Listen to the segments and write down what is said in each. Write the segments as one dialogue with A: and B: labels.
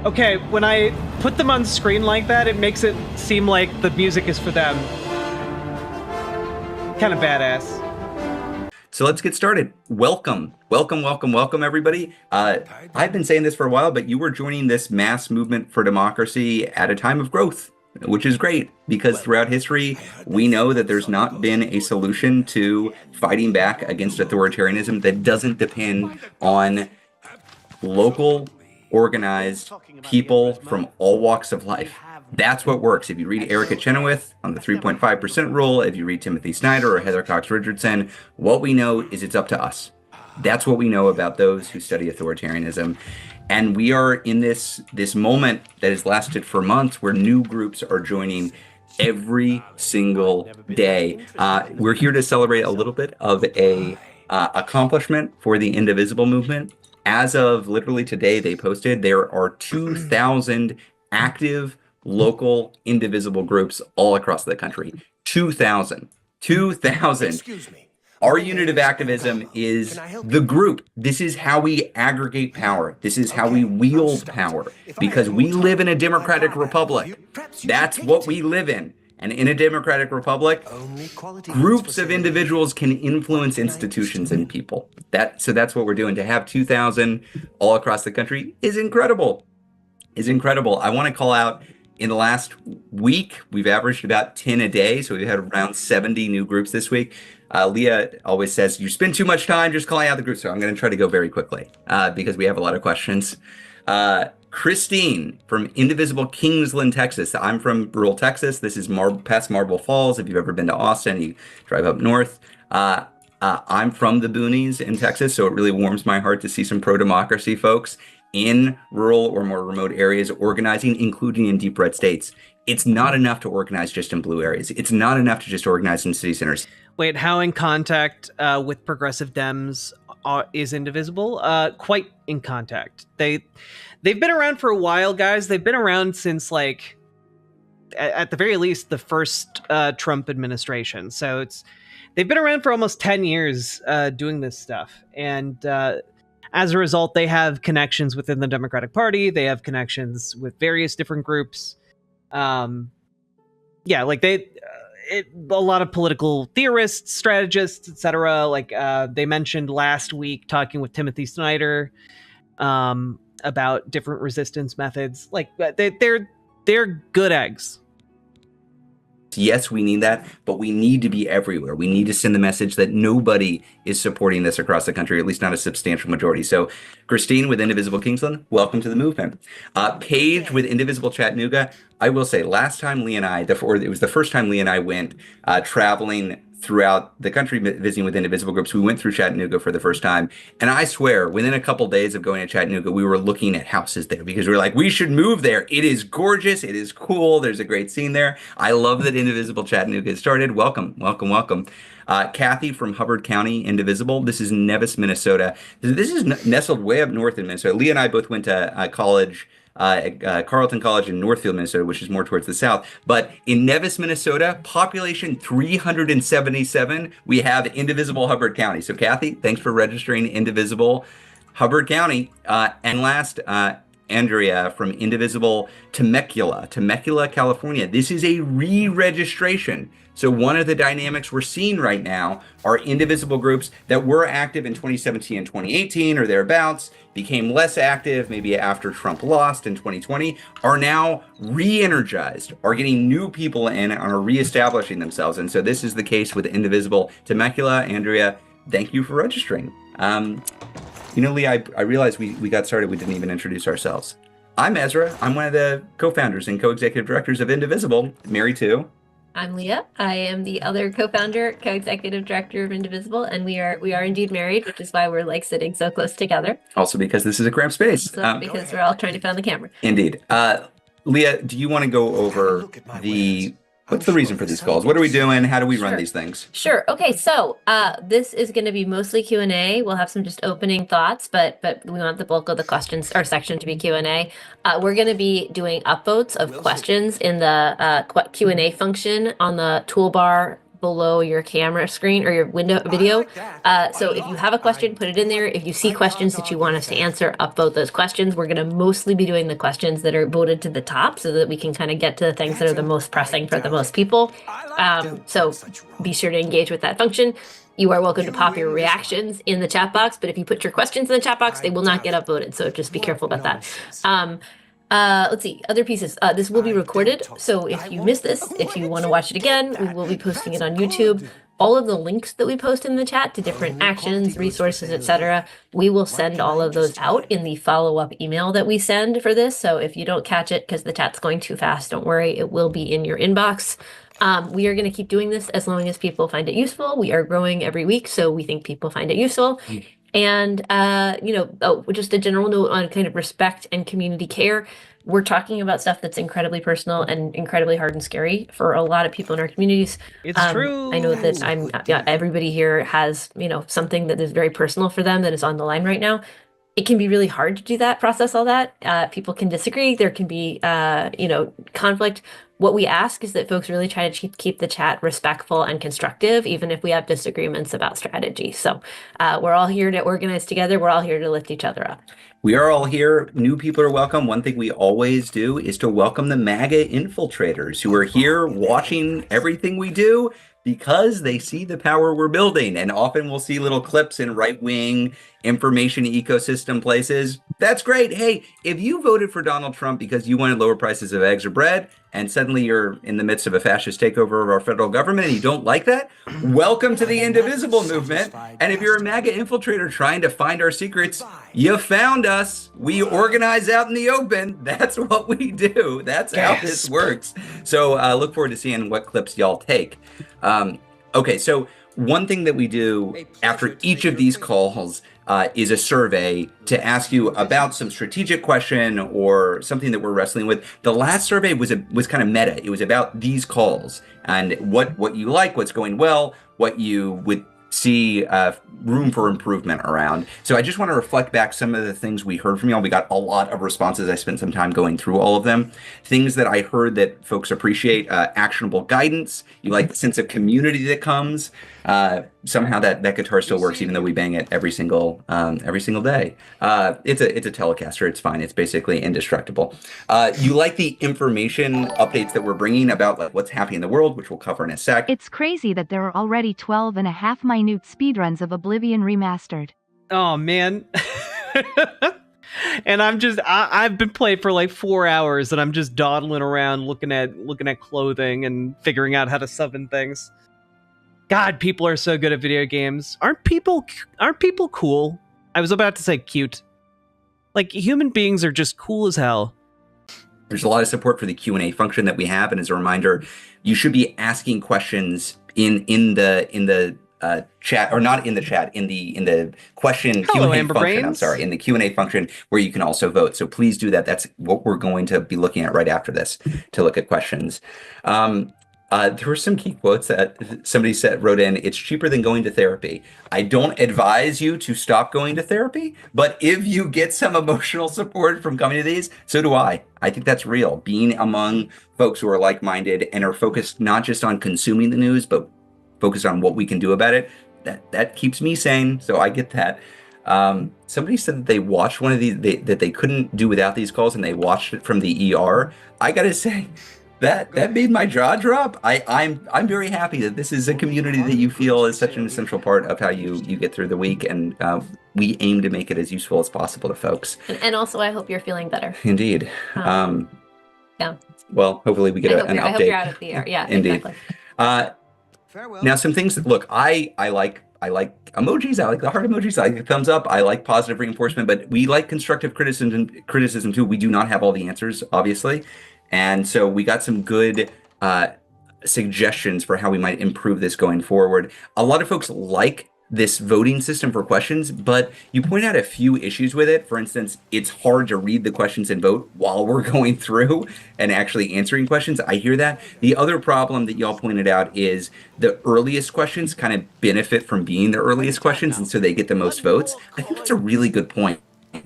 A: Okay, when I put them on screen like that, it makes it seem like the music is for them. Kind of badass.
B: So let's get started. Welcome, everybody. I've been saying this for a while, but you were joining this mass movement for democracy at a time of growth, which is great because throughout history, we know that there's not been a solution to fighting back against authoritarianism that doesn't depend on local, organized people from all walks of life. That's what works. If you read Erica Chenoweth on the 3.5% rule, if you read Timothy Snyder or Heather Cox Richardson, what we know is it's up to us. That's what we know about those who study authoritarianism. And we are in this moment that has lasted for months where new groups are joining every single day. We're here to celebrate a little bit of a accomplishment for the Indivisible movement. As of literally today, they posted there are 2,000 active local indivisible groups all across the country. 2,000. 2,000.
C: Excuse me.
B: Our unit of activism is the group. This is how we aggregate power. This is how we wield power. Because we live in a democratic republic. That's what we live in. And in a democratic republic, groups of individuals can influence institutions and people. So that's what we're doing. To have 2,000 all across the country is incredible. I want to call out, in the last week, we've averaged about 10 a day. So we've had around 70 new groups this week. Leah always says, you spend too much time just calling out the groups. So I'm going to try to go very quickly because we have a lot of questions. Christine from Indivisible Kingsland, Texas. I'm from rural Texas. This is past Marble Falls. If you've ever been to Austin, you drive up north. I'm from the boonies in Texas, so it really warms my heart to see some pro-democracy folks in rural or more remote areas organizing, including in deep red states. It's not enough to organize just in blue areas. It's not enough to just organize in city centers.
A: Wait, how in contact with progressive Dems is Indivisible? Quite in contact. They've been around for a while, guys. They've been around since, like, at the very least, the first Trump administration. So they've been around for almost 10 years doing this stuff. And as a result, they have connections within the Democratic Party. They have connections with various different groups. A lot of political theorists, strategists, etc. Like they mentioned last week, talking with Timothy Snyder about different resistance methods. Like they're good eggs.
B: Yes, we need that, but we need to be everywhere. We need to send the message that nobody is supporting this across the country, at least not a substantial majority. So, Christine with Indivisible Kingsland, welcome to the movement. Paige with Indivisible Chattanooga. I will say, last time Lee and I, it was the first time Lee and I went traveling throughout the country visiting with indivisible groups. We went through Chattanooga for the first time. And I swear, within a couple days of going to Chattanooga, we were looking at houses there because we were like, we should move there. It is gorgeous. It is cool. There's a great scene there. I love that Indivisible Chattanooga has started. Welcome. Kathy from Hubbard County, Indivisible. This is Nevis, Minnesota. This is nestled way up north in Minnesota. Lee and I both went to college at Carleton College in Northfield, Minnesota, which is more towards the south. But in Nevis, Minnesota, population 377, we have Indivisible Hubbard County. So Kathy, thanks for registering Indivisible Hubbard County. And last, Andrea from Indivisible Temecula, California. This is a re-registration. So one of the dynamics we're seeing right now are indivisible groups that were active in 2017 and 2018 or thereabouts, became less active maybe after Trump lost in 2020, are now re-energized, are getting new people in and are re-establishing themselves. And so this is the case with Indivisible Temecula. Andrea, thank you for registering. Lee, I realized we got started, we didn't even introduce ourselves. I'm Ezra. I'm one of the co-founders and co-executive directors of Indivisible, married to...
D: I'm Leah. I am the other co-founder, co-executive director of Indivisible, and we are indeed married, which is why we're like sitting so close together.
B: Also because this is a cramped space.
D: Because we're all trying to find the camera.
B: Indeed. Leah, do you want to go over what's the reason for these calls? What are we doing? How do we run these things?
D: Sure. Okay. So this is going to be mostly Q&A. We'll have some just opening thoughts, but we want the bulk of the questions or section to be Q&A. We're going to be doing upvotes of questions in the Q&A function on the toolbar below your camera screen or your window video. So if you have a question, put it in there. If you see questions that you want us to answer, upvote those questions. We're going to mostly be doing the questions that are voted to the top so that we can kind of get to the things that are the most pressing for the most people. So be sure to engage with that function. You are welcome to pop your reactions in the chat box, but if you put your questions in the chat box, they will not get upvoted. So just be careful about that. Let's see, other pieces. This will be recorded. So if you missed this, if you want to watch it again, we will be posting it on YouTube. All of the links that we post in the chat to different actions, resources, etc., we will send all of those out in the follow-up email that we send for this. So if you don't catch it because the chat's going too fast, don't worry, it will be in your inbox. We are going to keep doing this as long as people find it useful. We are growing every week, so we think people find it useful. And, just a general note on kind of respect and community care. We're talking about stuff that's incredibly personal and incredibly hard and scary for a lot of people in our communities.
A: It's true.
D: I know that everybody here has, something that is very personal for them that is on the line right now. It can be really hard to do that, process all that. People can disagree. There can be, conflict. What we ask is that folks really try to keep the chat respectful and constructive, even if we have disagreements about strategy. So we're all here to organize together. We're all here to lift each other up.
B: We are all here. New people are welcome. One thing we always do is to welcome the MAGA infiltrators who are here watching everything we do because they see the power we're building. And often we'll see little clips in right-wing information ecosystem places. That's great. Hey, if you voted for Donald Trump because you wanted lower prices of eggs or bread, and suddenly you're in the midst of a fascist takeover of our federal government and you don't like that, welcome to the Indivisible movement. And if you're a MAGA infiltrator trying to find our secrets, you found us. We organize out in the open. That's what we do. That's how this works. So look forward to seeing what clips y'all take. Okay, so one thing that we do after each of these calls is a survey to ask you about some strategic question or something that we're wrestling with. The last survey was kind of meta. It was about these calls and what you like, what's going well, what you would see room for improvement around. So I just want to reflect back some of the things we heard from y'all. We got a lot of responses. I spent some time going through all of them. Things that I heard that folks appreciate: actionable guidance. You like the sense of community that comes. Somehow that guitar still works even though we bang it every single day. It's a Telecaster. It's fine. It's basically indestructible. You like the information updates that we're bringing about like what's happening in the world, which we'll cover in a sec.
C: It's crazy that there are already 12 and a half minute speedruns of Oblivion Remastered.
A: Oh man. And I've been playing for like 4 hours and I'm just dawdling around looking at clothing and figuring out how to summon things. God, people are so good at video games. Aren't people cool? I was about to say cute. Like, human beings are just cool as hell.
B: There's a lot of support for the Q&A function that we have, and as a reminder, you should be asking questions in the chat, or not in the chat, in the question
A: Hello,
B: Q&A
A: Amber
B: function.
A: Brains.
B: I'm sorry, in the Q&A function where you can also vote. So please do that. That's what we're going to be looking at right after this to look at questions. There were some key quotes that somebody wrote in. It's cheaper than going to therapy. I don't advise you to stop going to therapy, but if you get some emotional support from coming to these, so do I. I think that's real. Being among folks who are like-minded and are focused not just on consuming the news, but focused on what we can do about it, that keeps me sane. So I get that. Somebody said that they watched one of these, that they couldn't do without these calls, and they watched it from the ER. I gotta say, that made my jaw drop. I'm very happy that this is a community that you feel is such an essential part of how you get through the week, and we aim to make it as useful as possible to folks.
D: And also, I hope you're feeling better.
B: Indeed.
D: Yeah.
B: Well, hopefully we get an update.
D: I hope you're out of the air. Yeah,
B: indeed.
D: Exactly.
B: Now, some things that, look, I like emojis. I like the heart emojis. I like the thumbs up. I like positive reinforcement, but we like constructive criticism too. We do not have all the answers, obviously. And so we got some good suggestions for how we might improve this going forward. A lot of folks like this voting system for questions, but you point out a few issues with it. For instance, it's hard to read the questions and vote while we're going through and actually answering questions. I hear that. The other problem that y'all pointed out is the earliest questions kind of benefit from being the earliest questions, and so they get the most votes. I think that's a really good point.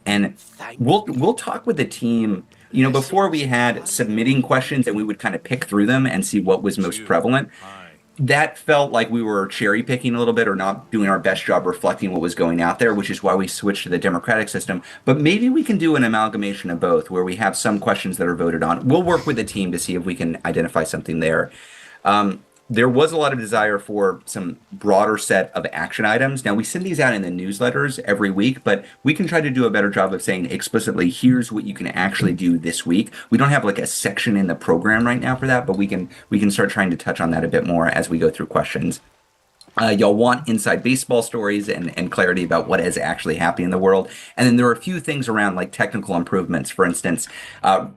B: And we'll talk with the team. You know, before we had submitting questions and we would kind of pick through them and see what was most prevalent. that felt like we were cherry picking a little bit or not doing our best job reflecting what was going out there, which is why we switched to the democratic system. But maybe we can do an amalgamation of both where we have some questions that are voted on. We'll work with the team to see if we can identify something there. There was a lot of desire for some broader set of action items. Now, we send these out in the newsletters every week, but we can try to do a better job of saying explicitly, here's what you can actually do this week. We don't have like a section in the program right now for that, but we can start trying to touch on that a bit more as we go through questions. Y'all want inside baseball stories and clarity about what is actually happening in the world. And then there are a few things around like technical improvements. For instance,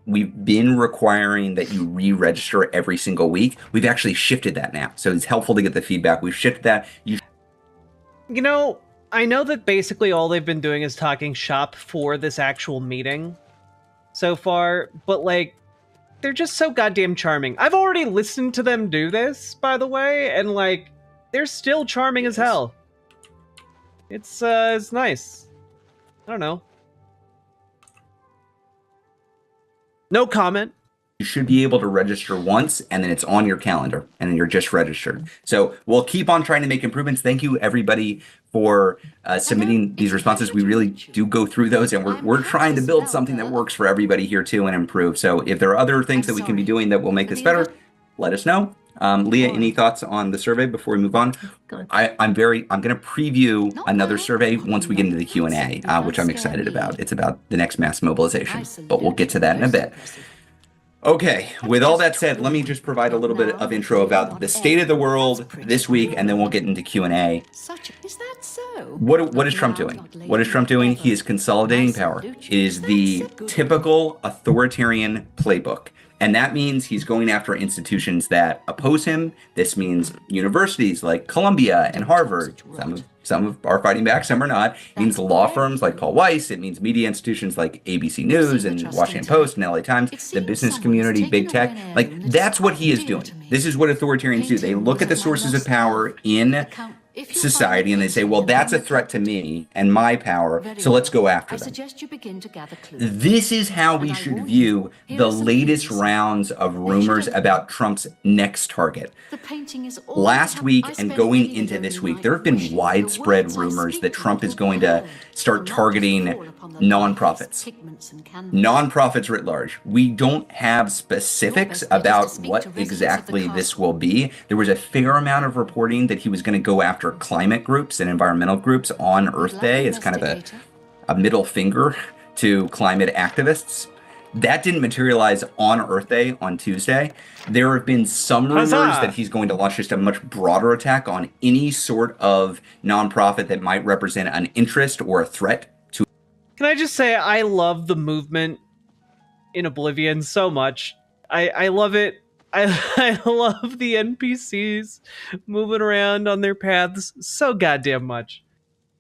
B: we've been requiring that you re-register every single week. We've actually shifted that now. So it's helpful to get the feedback. We've shifted that.
A: You know, I know that basically all they've been doing is talking shop for this actual meeting so far, but like, they're just so goddamn charming. I've already listened to them do this, by the way, and like, they're still charming as hell. It's nice. I don't know. No comment.
B: You should be able to register once and then it's on your calendar and then you're just registered. So we'll keep on trying to make improvements. Thank you everybody for submitting these responses. We really do go through those and we're trying to build something that works for everybody here too and improve. So if there are other things that we can be doing that will make this better, let us know. Leah, any thoughts on the survey before we move on? I'm going to preview another survey once we get into the Q&A, which I'm excited about. It's about the next mass mobilization, but we'll get to that in a bit. Okay, with all that said, let me just provide a little bit of intro about the state of the world this week, and then we'll get into Q&A.
E: Is that so?
B: What is Trump doing? What is Trump doing? He is consolidating power. It is the typical authoritarian playbook. And that means he's going after institutions that oppose him. This means universities like Columbia and Harvard. Some are fighting back, some are not. It means law firms like Paul Weiss. It means media institutions like ABC News and Washington Post and LA Times, the business community, big tech. Like, that's what he is doing. This is what authoritarians do. They look at the sources of power in society and they say, well, that's a threat to me and my power, so let's go after them. This is how we should view the latest rounds of rumors about Trump's next target. Last week and going into this week, there have been widespread rumors that Trump is going to start targeting nonprofits. Nonprofits writ large. We don't have specifics about what exactly this will be. There was a fair amount of reporting that he was going to go after climate groups and environmental groups on Earth Day as kind of a middle finger to climate activists. That didn't materialize on Earth Day on Tuesday. There have been some rumors that he's going to launch just a much broader attack on any sort of nonprofit that might represent an interest or a threat to.
A: Can I just say, I love the movement in Oblivion so much. I love it. I love the NPCs moving around on their paths so goddamn much.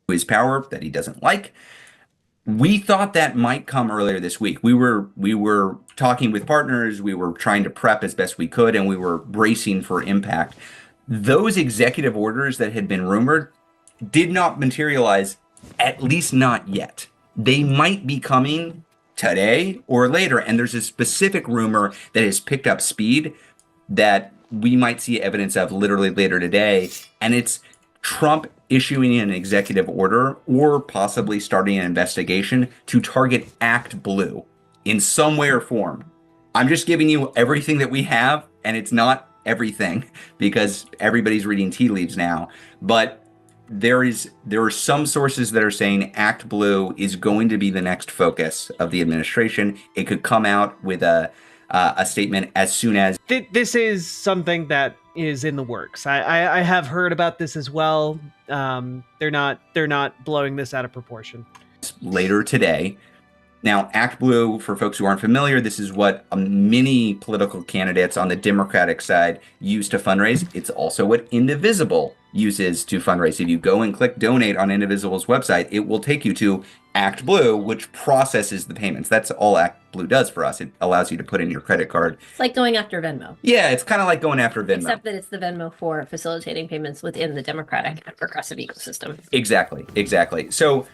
B: His power that he doesn't like. We thought that might come earlier this week. We were talking with partners, we were trying to prep as best we could, and we were bracing for impact. Those executive orders that had been rumored did not materialize, at least not yet. They might be coming today or later, and there's a specific rumor that has picked up speed that we might see evidence of literally later today, and it's Trump issuing an executive order or possibly starting an investigation to target Act Blue in some way or form. I'm just giving you everything that we have, and it's not everything because everybody's reading tea leaves now, but there are some sources that are saying Act Blue is going to be the next focus of the administration. It could come out with a statement as soon as.
A: This is something that is in the works. I have heard about this as well. They're not blowing this out of proportion.
B: Later today. Now, Act Blue, for folks who aren't familiar, this is what many political candidates on the Democratic side use to fundraise. It's also what Indivisible uses to fundraise. If you go and click donate on Indivisible's website, it will take you to Act Blue, which processes the payments. That's all Act Blue does for us. It allows you to put in your credit card.
D: It's like going after Venmo.
B: Yeah, it's kind of like going after Venmo.
D: Except that it's the Venmo for facilitating payments within the Democratic and progressive ecosystem.
B: Exactly. So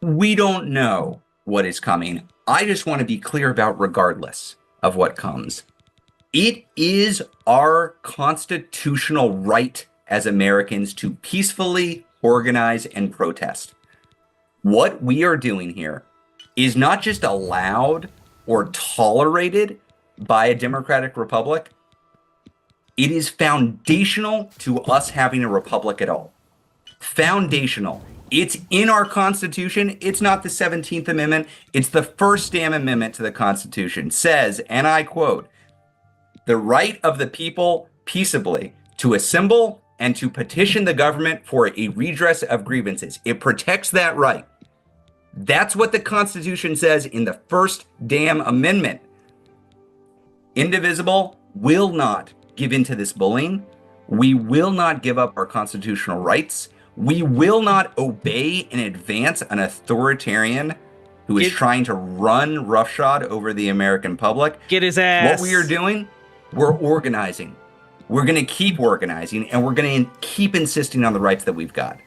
B: we don't know what is coming. I just want to be clear about, regardless of what comes, It is our constitutional right as Americans to peacefully organize and protest. What we are doing here is not just allowed or tolerated by a democratic republic. It is foundational to us having a republic at all. Foundational. It's in our Constitution. It's not the 17th Amendment. It's the first damn amendment to the Constitution. It says, and I quote, "The right of the people peaceably to assemble and to petition the government for a redress of grievances." It protects that right. That's what the Constitution says in the first damn amendment. Indivisible will not give in to this bullying. We will not give up our constitutional rights. We will not obey and advance an authoritarian who is trying to run roughshod over the American public.
A: Get his ass.
B: What we are doing, we're organizing. We're going to keep organizing, and we're going to keep insisting on the rights that we've got.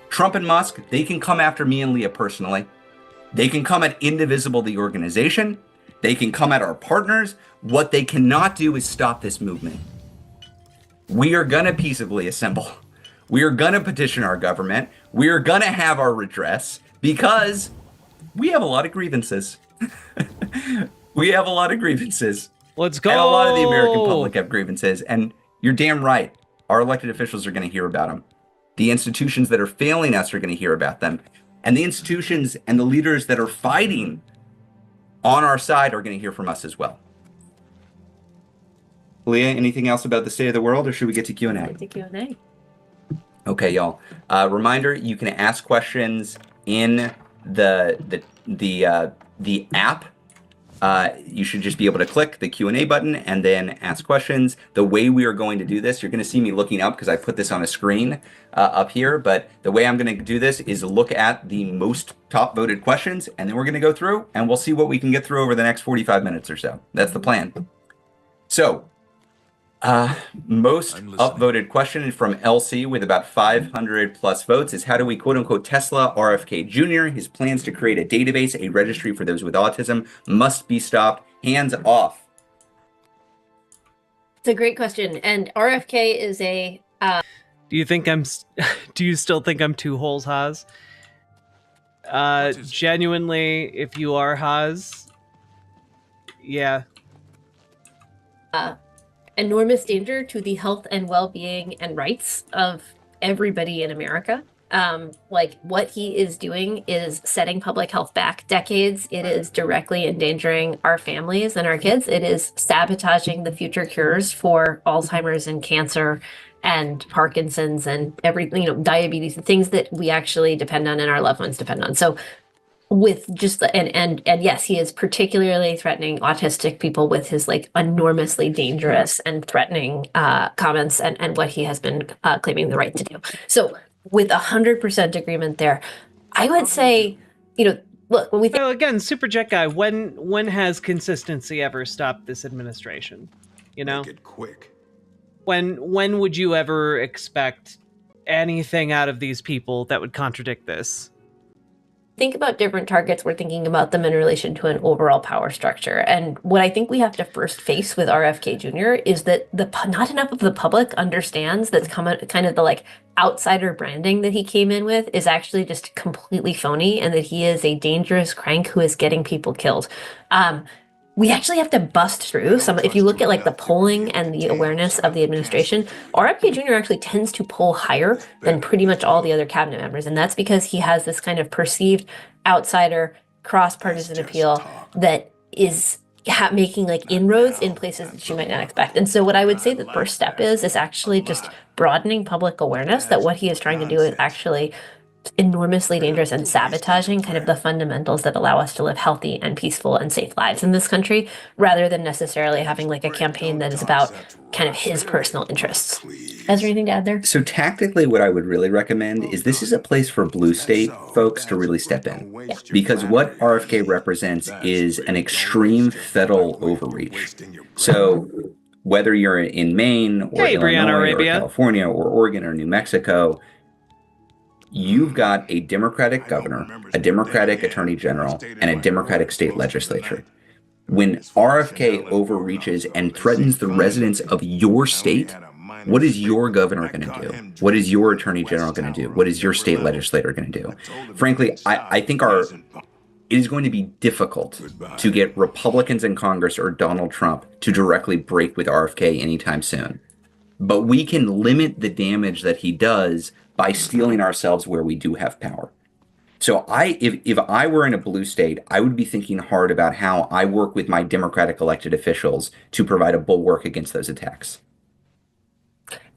B: Trump and Musk, they can come after me and Leah personally. They can come at Indivisible, the organization. They can come at our partners. What they cannot do is stop this movement. We are going to peaceably assemble. We are going to petition our government. We are going to have our redress because we have a lot of grievances. We have a lot of grievances.
A: Let's go.
B: And a lot of the American public have grievances. And you're damn right. Our elected officials are going to hear about them. The institutions that are failing us are going to hear about them. And the institutions and the leaders that are fighting on our side are going to hear from us as well. Leah, anything else about the state of the world, or should we get to Q&A?
D: Get to Q&A.
B: Okay, y'all. Reminder: you can ask questions in the app. You should just be able to click the Q&A button and then ask questions. The way we are going to do this, you're going to see me looking up because I put this on a screen up here. But the way I'm going to do this is look at the most top voted questions, and then we're going to go through and we'll see what we can get through over the next 45 minutes or so. That's the plan. So, most upvoted question from LC with about 500 plus votes is: how do we quote unquote Tesla RFK Jr.? His plans to create a database, a registry for those with autism must be stopped. Hands off.
D: It's a great question. And RFK is a...
A: Do you still think I'm two holes, Haas? Genuinely, if you are Haas, yeah.
D: Enormous danger to the health and well-being and rights of everybody in America. Like, what he is doing is setting public health back decades. It is directly endangering our families and our kids. It is sabotaging the future cures for Alzheimer's and cancer and Parkinson's and everything, diabetes, things that we actually depend on and our loved ones depend on. So with just and yes, he is particularly threatening autistic people with his enormously dangerous and threatening comments and what he has been claiming the right to do. So with 100% agreement there, I would say, look, when we think,
A: well, again, Super Jet Guy, when has consistency ever stopped this administration?
E: Make it quick.
A: When would you ever expect anything out of these people that would contradict this?
D: think about different targets, we're thinking about them in relation to an overall power structure. And what I think we have to first face with RFK Jr. is that not enough of the public understands that kind of the outsider branding that he came in with is actually just completely phony, and that he is a dangerous crank who is getting people killed. We actually have to bust through some. If you look at the polling and the awareness of the administration, RFK Jr. actually tends to poll higher than pretty much all the other cabinet members. And that's because he has this kind of perceived outsider cross-partisan appeal that is making inroads in places that you might not expect. And so what I would say the first step is actually just broadening public awareness that what he is trying to do is actually enormously dangerous and sabotaging kind of the fundamentals that allow us to live healthy and peaceful and safe lives in this country, rather than necessarily having a campaign that is about kind of his personal interests. Is there anything to add there?
B: So tactically, what I would really recommend is this is a place for blue state folks to really step in.
D: Yeah.
B: Because what RFK represents is an extreme federal overreach. So whether you're in Maine or Illinois or California or Oregon or New Mexico, you've got a Democratic governor, a Democratic attorney general, and a Democratic state legislature. When RFK overreaches and threatens the residents of your state, what is your governor going to do? What is your attorney general going to do? What is your state legislator going to do? Frankly, I think it is going to be difficult to get Republicans in Congress or Donald Trump to directly break with RFK anytime soon. But we can limit the damage that he does by steeling ourselves where we do have power. So if I were in a blue state, I would be thinking hard about how I work with my Democratic elected officials to provide a bulwark against those attacks.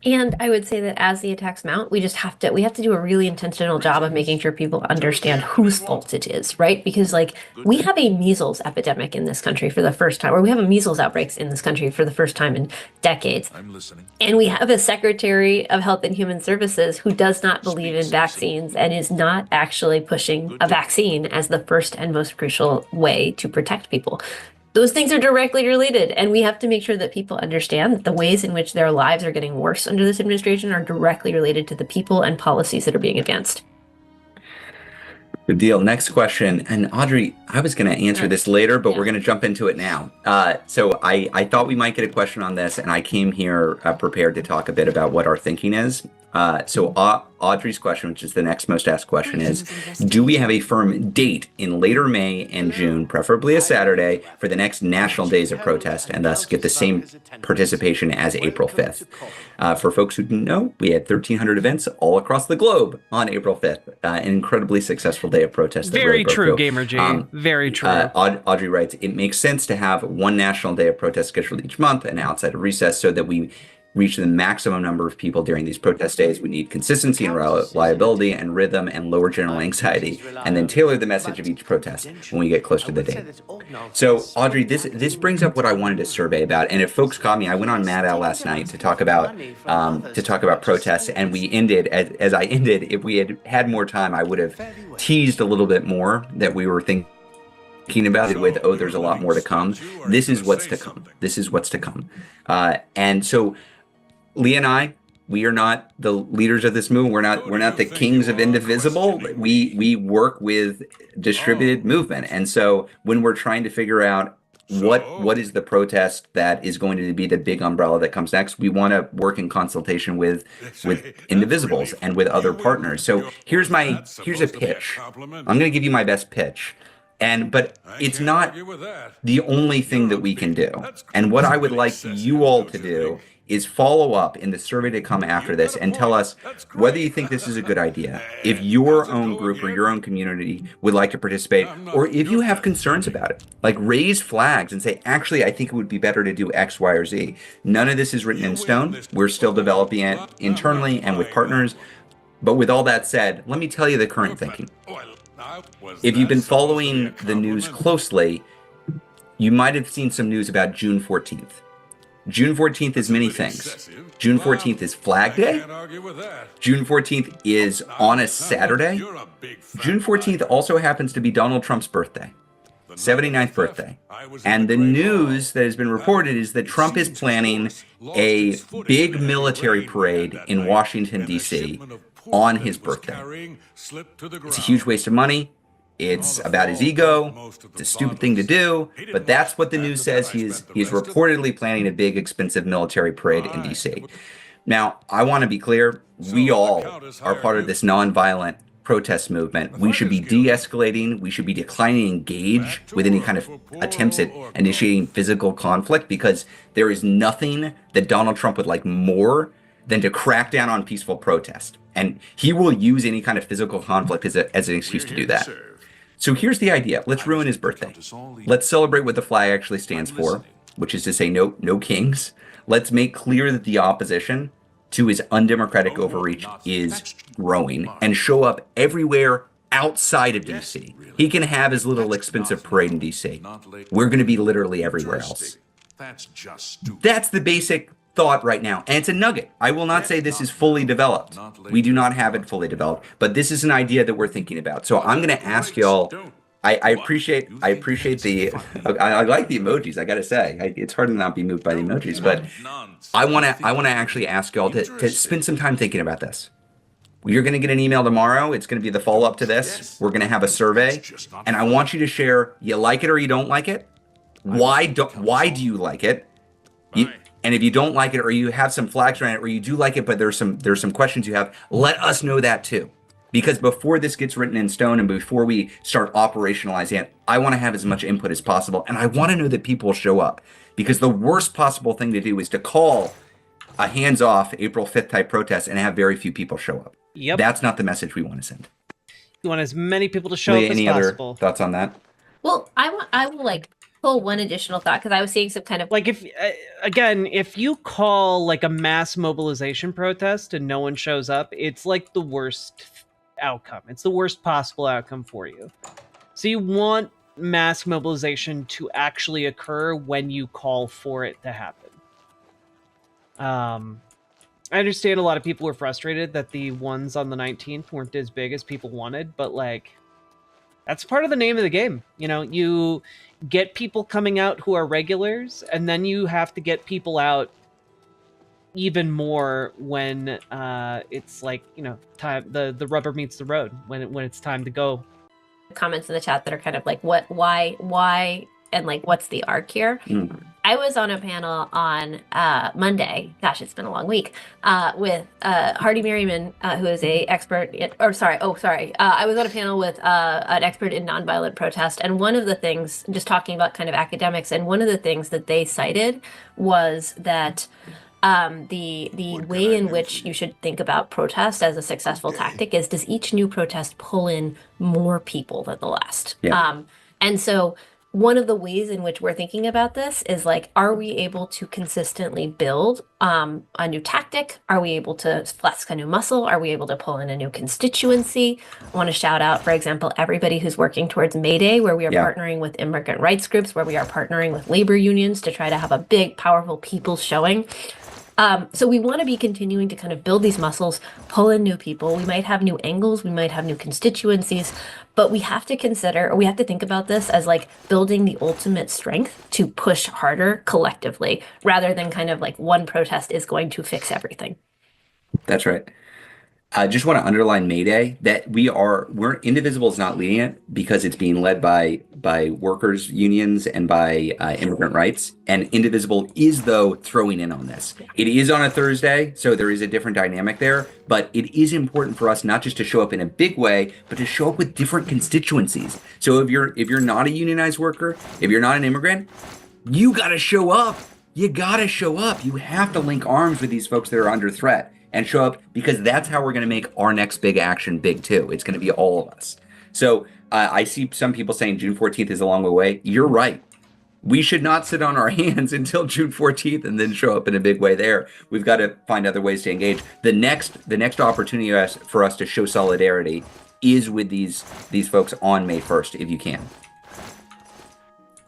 D: And I would say that as the attacks mount, we have to do a really intentional job of making sure people understand whose fault it is, right? Because like we have a measles epidemic in this country for the first time, or we have a measles outbreaks in this country for the first time in decades.
E: I'm listening.
D: And we have a Secretary of Health and Human Services who does not believe in vaccines and is not actually pushing a vaccine as the first and most crucial way to protect people. Those things are directly related, and we have to make sure that people understand that the ways in which their lives are getting worse under this administration are directly related to the people and policies that are being advanced.
B: Good deal. Next question. And Audrey, I was going to answer this later, but we're going to jump into it now. So I thought we might get a question on this, and I came here prepared to talk a bit about what our thinking is. So Audrey's question, which is the next most asked question, is, do we have a firm date in later May and June, preferably a Saturday, for the next national days of protest, and thus get the same participation as April 5th? For folks who didn't know, we had 1,300 events all across the globe on April 5th. An incredibly successful day of protest.
A: Very true, Gamer J. Very true.
B: Audrey writes, it makes sense to have one national day of protest scheduled each month and outside of recess so that we reach the maximum number of people during these protest days. We need consistency and reliability and rhythm and lower general anxiety, and then tailor the message of each protest when we get close to the date. So, Audrey, this brings up what I wanted to survey about. And if folks caught me, I went on Mad Al last night to talk about protests, and we ended as I ended. If we had more time, I would have teased a little bit more that we were thinking about it with, oh, there's a lot more to come. This is what's to come. This is what's to come. And so Lee and I, we are not the leaders of this movement. We're not the kings of Indivisible. We work with distributed movement. And so when we're trying to figure out what is the protest that is going to be the big umbrella that comes next, we want to work in consultation with Indivisibles and with other partners. So here's a pitch. I'm going to give you my best pitch. But it's not the only thing that we can do. And what I would like you all to do is follow up in the survey to come after this and tell us whether you think this is a good idea, if your own group or your own community would like to participate, or if you have concerns about it. Like, raise flags and say, actually, I think it would be better to do X, Y, or Z. None of this is written in stone. We're still developing it internally and with partners. But with all that said, let me tell you the current thinking. If you've been following the news closely, you might have seen some news about June 14th. June 14th is many things. June 14th is Flag Day. June 14th is on a Saturday. June 14th also happens to be Donald Trump's birthday, 79th birthday. And the news that has been reported is that Trump is planning a big military parade in Washington, D.C. on his birthday. It's a huge waste of money. It's about his ego. It's a stupid thing to do, but that's what the news says. He's reportedly planning a big, expensive military parade in D.C. Now, I want to be clear. We all are part of this nonviolent protest movement. We should be de-escalating. We should be declining to engage with any kind of attempts at initiating physical conflict, because there is nothing that Donald Trump would like more than to crack down on peaceful protest. And he will use any kind of physical conflict as an excuse to do that. So here's the idea. Let's ruin his birthday. Let's celebrate what the flag actually stands for, which is to say no kings. Let's make clear that the opposition to his undemocratic overreach is growing and show up everywhere outside of D.C. He can have his little expensive parade in D.C. We're going to be literally everywhere else. That's the basic thought right now. And it's a nugget. I will not say this is fully developed. We do not have it fully developed, but this is an idea that we're thinking about. So I'm going to ask y'all, I appreciate the, I like the emojis, I got to say. It's hard to not be moved by the emojis, but I want to actually ask y'all to spend some time thinking about this. You're going to get an email tomorrow. It's going to be the follow-up to this. We're going to have a survey, and I want you to share, you like it or you don't like it. Why do you like it? And if you don't like it, or you have some flags around it, or you do like it, but there's some questions you have, let us know that too. Because before this gets written in stone and before we start operationalizing it, I want to have as much input as possible. And I want to know that people show up. Because the worst possible thing to do is to call a hands-off April 5th type protest and have very few people show up.
A: Yep.
B: That's not the message we want to send.
A: You want as many people to show
B: Leah,
A: up as
B: any
A: possible.
B: other thoughts on that?
D: Well, I will like pull one additional thought because I was seeing some kind of
A: like if you call like a mass mobilization protest and no one shows up, it's like the worst outcome. It's the worst possible outcome for you. So you want mass mobilization to actually occur when you call for it to happen. I understand a lot of people were frustrated that the ones on the 19th weren't as big as people wanted, but like that's part of the name of the game. You know, you get people coming out who are regulars, and then you have to get people out even more when it's like, you know, time the rubber meets the road, when it's time to go.
D: comments in the chat that are kind of like why and like what's the arc here. I was on a panel on Monday, gosh, it's been a long week, with Hardy Merriman, who is a expert I was on a panel with an expert in nonviolent protest, and one of the things, just talking about kind of academics, and one of the things that they cited was that the way in which you should think about protest as a successful tactic is, does each new protest pull in more people than the last?
B: Yeah.
D: And so one of the ways in which we're thinking about this is like, are we able to consistently build a new tactic? Are we able to flex a new muscle? Are we able to pull in a new constituency? I want to shout out, for example, everybody who's working towards May Day, where we are partnering with immigrant rights groups, where we are partnering with labor unions to try to have a big, powerful people's showing. So we want to be continuing to kind of build these muscles, pull in new people. We might have new angles, we might have new constituencies, but we have to consider, or we have to think about this as like building the ultimate strength to push harder collectively, rather than kind of like one protest is going to fix everything.
B: That's right. I just want to underline May Day, that we're Indivisible is not leading it because it's being led by workers unions and by immigrant rights. And Indivisible is, though, throwing in on this. It is on a Thursday, so there is a different dynamic there. But it is important for us not just to show up in a big way, but to show up with different constituencies. So if you're not a unionized worker, if you're not an immigrant, you got to show up. You got to show up. You have to link arms with these folks that are under threat and show up, because that's how we're going to make our next big action big too. It's going to be all of us. So I see some people saying June 14th is a long way away. You're right. We should not sit on our hands until June 14th and then show up in a big way there. We've got to find other ways to engage. The next opportunity for us to show solidarity is with these folks on May 1st, if you can.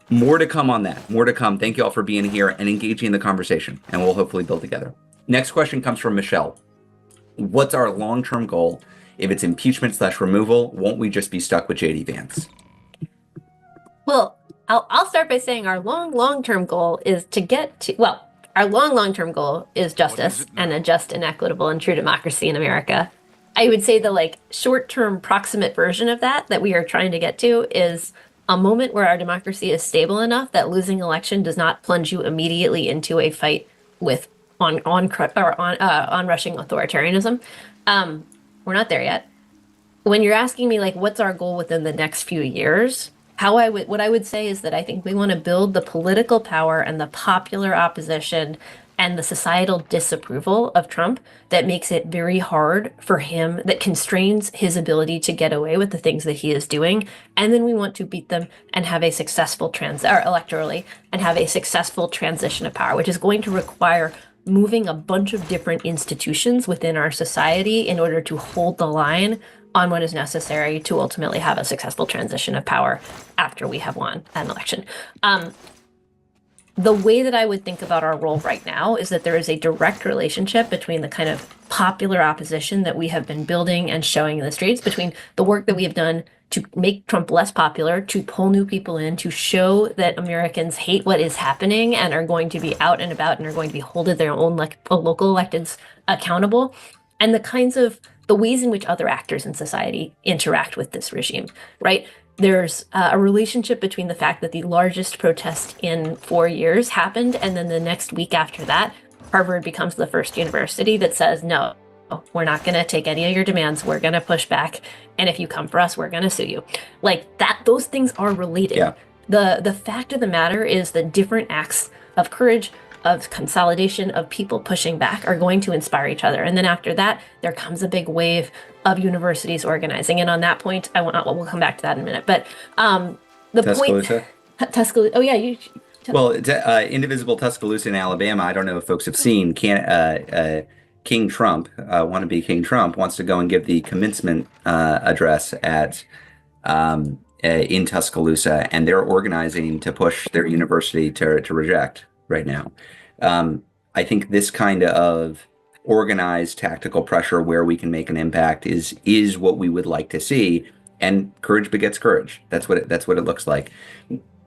B: More to come on that. More to come. Thank you all for being here and engaging in the conversation, and we'll hopefully build together. Next question comes from Michelle. What's our long-term goal? If it's impeachment/removal, won't we just be stuck with JD Vance?
D: Well, I'll start by saying our long-term goal is to get to, well, our long-term goal is justice and a just and equitable and true democracy in America. I would say the like short-term proximate version of that we are trying to get to is a moment where our democracy is stable enough that losing election does not plunge you immediately into a fight with onrushing authoritarianism. We're not there yet. When you're asking me like, what's our goal within the next few years? What I would say is that I think we want to build the political power and the popular opposition and the societal disapproval of Trump that makes it very hard for him, that constrains his ability to get away with the things that he is doing. And then we want to beat them and have a successful electorally and have a successful transition of power, which is going to require moving a bunch of different institutions within our society in order to hold the line on what is necessary to ultimately have a successful transition of power after we have won an election. The way that I would think about our role right now is that there is a direct relationship between the kind of popular opposition that we have been building and showing in the streets, between the work that we have done to make Trump less popular, to pull new people in, to show that Americans hate what is happening and are going to be out and about and are going to be holding their own local electeds accountable, and the ways in which other actors in society interact with this regime, right? there's a relationship between the fact that the largest protest in 4 years happened, and then the next week after that, Harvard becomes the first university that says, no, we're not going to take any of your demands. We're going to push back. And if you come for us, we're going to sue you. Like that, those things are related.
B: Yeah.
D: The fact of the matter is that different acts of courage, of consolidation, of people pushing back are going to inspire each other. And then after that, there comes a big wave of universities organizing. And on that point, we'll come back to that in a minute. But the
B: Tuscaloosa?
D: Tuscaloosa. Oh yeah,
B: Well, Indivisible Tuscaloosa in Alabama. I don't know if folks have seen. King Trump, wannabe King Trump, wants to go and give the commencement address at in Tuscaloosa, and they're organizing to push their university to reject right now. I think this kind of organized tactical pressure where we can make an impact is what we would like to see, and courage begets courage. That's what it looks like.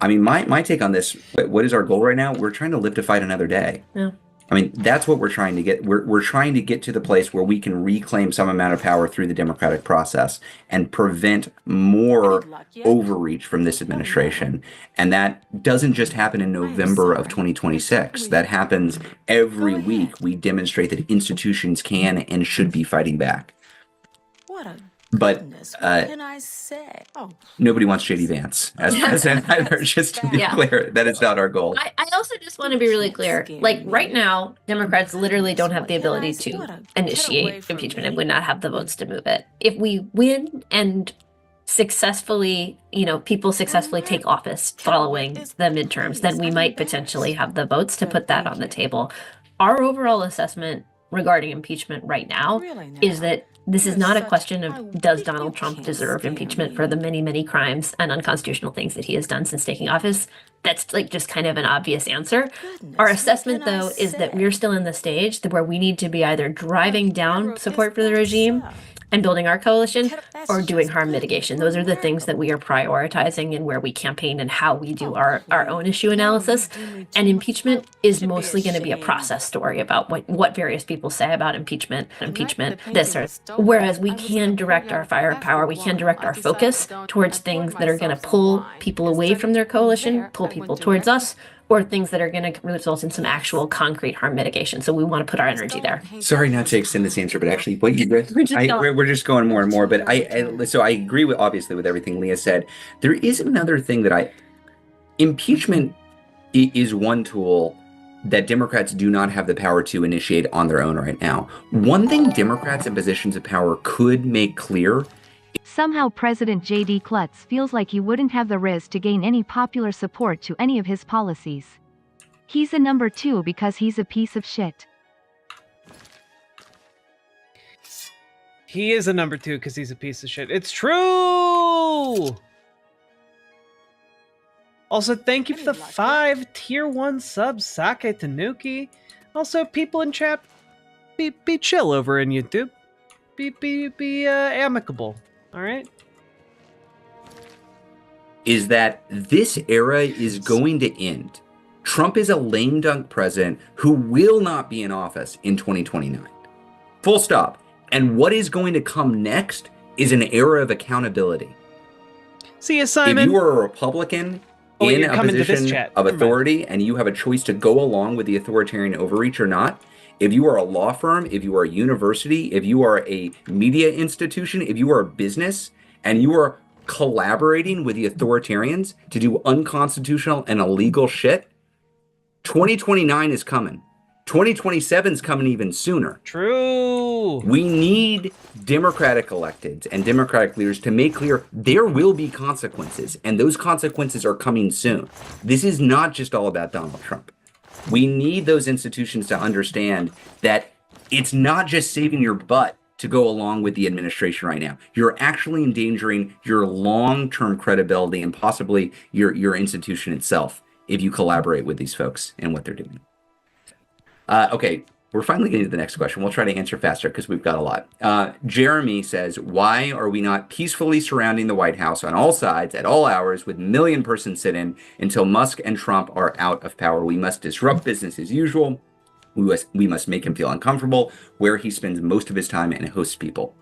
B: I mean, my take on this, what is our goal right now? We're trying to live to fight another day.
D: Yeah.
B: I mean, that's what we're trying to get. We're trying to get to the place where we can reclaim some amount of power through the democratic process and prevent more overreach from this administration. And that doesn't just happen in November of 2026. That happens every week. We demonstrate that institutions can and should be fighting back. But
E: what can I say?
B: Nobody wants JD Vance as president either, just to be clear. That is not our goal.
D: I also just want to be really clear. Like right now, Democrats literally don't have the ability to initiate impeachment and would not have the votes to move it. If we win and successfully, people successfully take office following the midterms, then we might potentially have the votes to put that on the table. Our overall assessment regarding impeachment right now is that this is not a question of does Donald Trump deserve impeachment for the many, many crimes and unconstitutional things that he has done since taking office. That's like just kind of an obvious answer. Our assessment, though, is that we're still in the stage where we need to be either driving down support for the regime and building our coalition or doing harm mitigation. Those are the things that we are prioritizing and where we campaign and how we do our own issue analysis. And impeachment is mostly going to be a process story about what various people say about impeachment, this or whereas we can direct our firepower, we can direct our focus towards things that are going to pull people away from their coalition, pull people towards us, or things that are going to result in some actual concrete harm mitigation. So we want to put our energy there.
B: Sorry not to extend this answer, but actually what you read, we're just going more and more. But so I agree with everything Leah said. There is another thing that impeachment is one tool that Democrats do not have the power to initiate on their own right now. One thing Democrats in positions of power could make clear.
C: Somehow President J.D. Klutz feels like he wouldn't have the riz to gain any popular support to any of his policies. He's a number 2 because he's a piece of shit.
A: He is a number 2 because he's a piece of shit. It's true! Also, thank you for the 5 tier 1 subs, Sake Tanuki. Also, people in chat, be chill over in YouTube. Be amicable. All right.
B: Is that this era is going to end. Trump is a lame dunk president who will not be in office in 2029. Full stop. And what is going to come next is an era of accountability.
A: See you, Simon.
B: If you are a Republican in a position of authority and you have a choice to go along with the authoritarian overreach or not, if you are a law firm, if you are a university, if you are a media institution, if you are a business, and you are collaborating with the authoritarians to do unconstitutional and illegal shit, 2029 is coming. 2027 is coming even sooner.
A: True.
B: We need Democratic electeds and Democratic leaders to make clear there will be consequences, and those consequences are coming soon. This is not just all about Donald Trump. We need those institutions to understand that it's not just saving your butt to go along with the administration right now. You're actually endangering your long-term credibility and possibly your institution itself if you collaborate with these folks and what they're doing. Okay, we're finally getting to the next question. We'll try to answer faster because we've got a lot. Jeremy says, why are we not peacefully surrounding the White House on all sides at all hours with million-person sit-in until Musk and Trump are out of power? We must disrupt business as usual. We must make him feel uncomfortable where he spends most of his time and hosts people.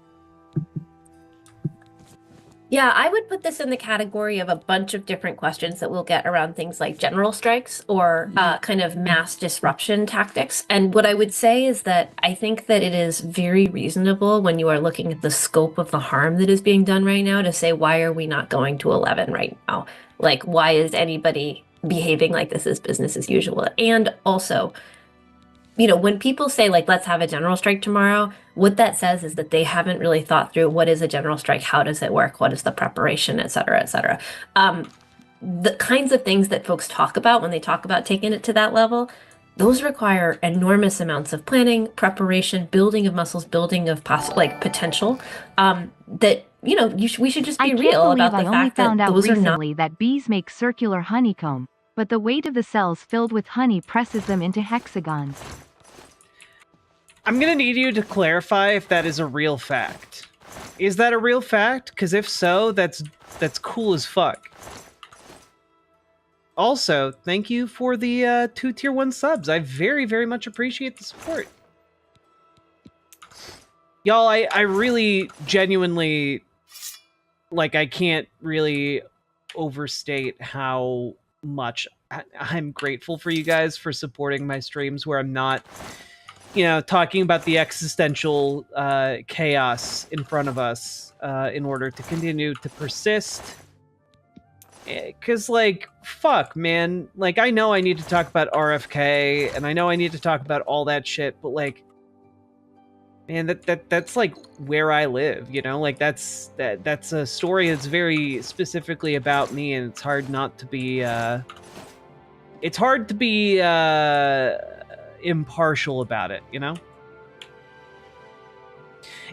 D: Yeah, I would put this in the category of a bunch of different questions that we'll get around things like general strikes or kind of mass disruption tactics. And what I would say is that I think that it is very reasonable when you are looking at the scope of the harm that is being done right now to say, why are we not going to 11 right now? Like, why is anybody behaving like this is business as usual? And also, when people say like, let's have a general strike tomorrow, what that says is that they haven't really thought through what is a general strike, how does it work, what is the preparation, et cetera, et cetera. The kinds of things that folks talk about when they talk about taking it to that level, those require enormous amounts of planning, preparation, building of muscles, building of potential. That we should just
C: I
D: be
C: can't
D: real
C: believe
D: about
C: I
D: the
C: only
D: fact that
C: found out
D: those are not.
C: recently that bees make circular honeycomb, but the weight of the cells filled with honey presses them into hexagons.
A: I'm gonna need you to clarify if that is a real fact. Is that a real fact? Because if so, that's cool as fuck. Also, thank you for the 2 tier 1 subs. I very, very much appreciate the support. Y'all, I really genuinely, like, I can't really overstate how much I'm grateful for you guys for supporting my streams where I'm not, talking about the existential chaos in front of us in order to continue to persist. Because, like, fuck, man. Like, I know I need to talk about RFK, and I know I need to talk about all that shit, but, like, man, that's like where I live, Like, that's a story that's very specifically about me, and it's hard not to be, it's hard to be, impartial about it,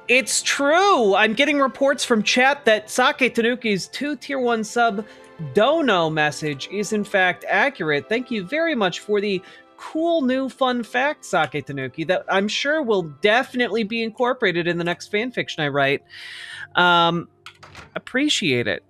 A: It's true! I'm getting reports from chat that Sake Tanuki's 2 tier 1 sub dono message is in fact accurate. Thank you very much for the cool new fun fact, Sake Tanuki, that I'm sure will definitely be incorporated in the next fanfiction I write. Appreciate it.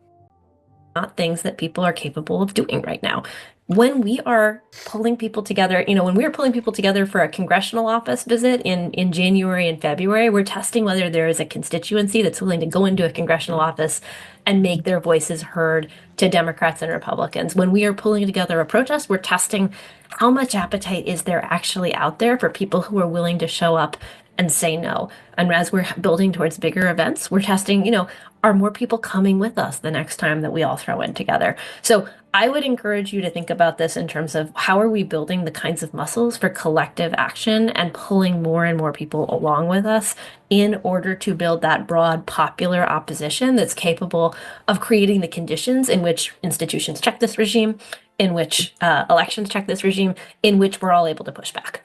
D: Not things that people are capable of doing right now. When we are pulling people together, when we were pulling people together for a congressional office visit in January and February, we're testing whether there is a constituency that's willing to go into a congressional office and make their voices heard to Democrats and Republicans. When we are pulling together a protest, we're testing how much appetite is there actually out there for people who are willing to show up and say no. And as we're building towards bigger events, we're testing, are more people coming with us the next time that we all throw in together? So I would encourage you to think about this in terms of how are we building the kinds of muscles for collective action and pulling more and more people along with us in order to build that broad popular opposition that's capable of creating the conditions in which institutions check this regime, in which elections check this regime, in which we're all able to push back.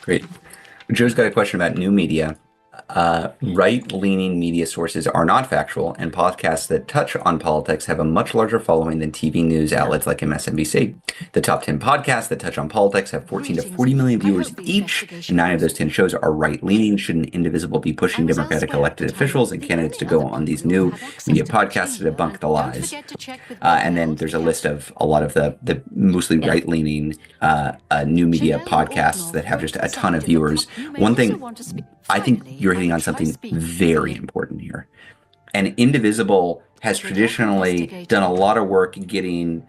B: Great. Joe's got a question about new media. Right-leaning media sources are not factual, and podcasts that touch on politics have a much larger following than TV news outlets like MSNBC. The top 10 podcasts that touch on politics have 14 to 40 million viewers each, and 9 of those 10 shows are right-leaning. Shouldn't Indivisible be pushing Democratic elected officials and candidates to go on these new media podcasts to debunk the lies? And then there's a list of a lot of the mostly right-leaning new media podcasts that have just a ton of viewers. One thing, I think you're hitting on something very important here. And Indivisible has traditionally done a lot of work getting,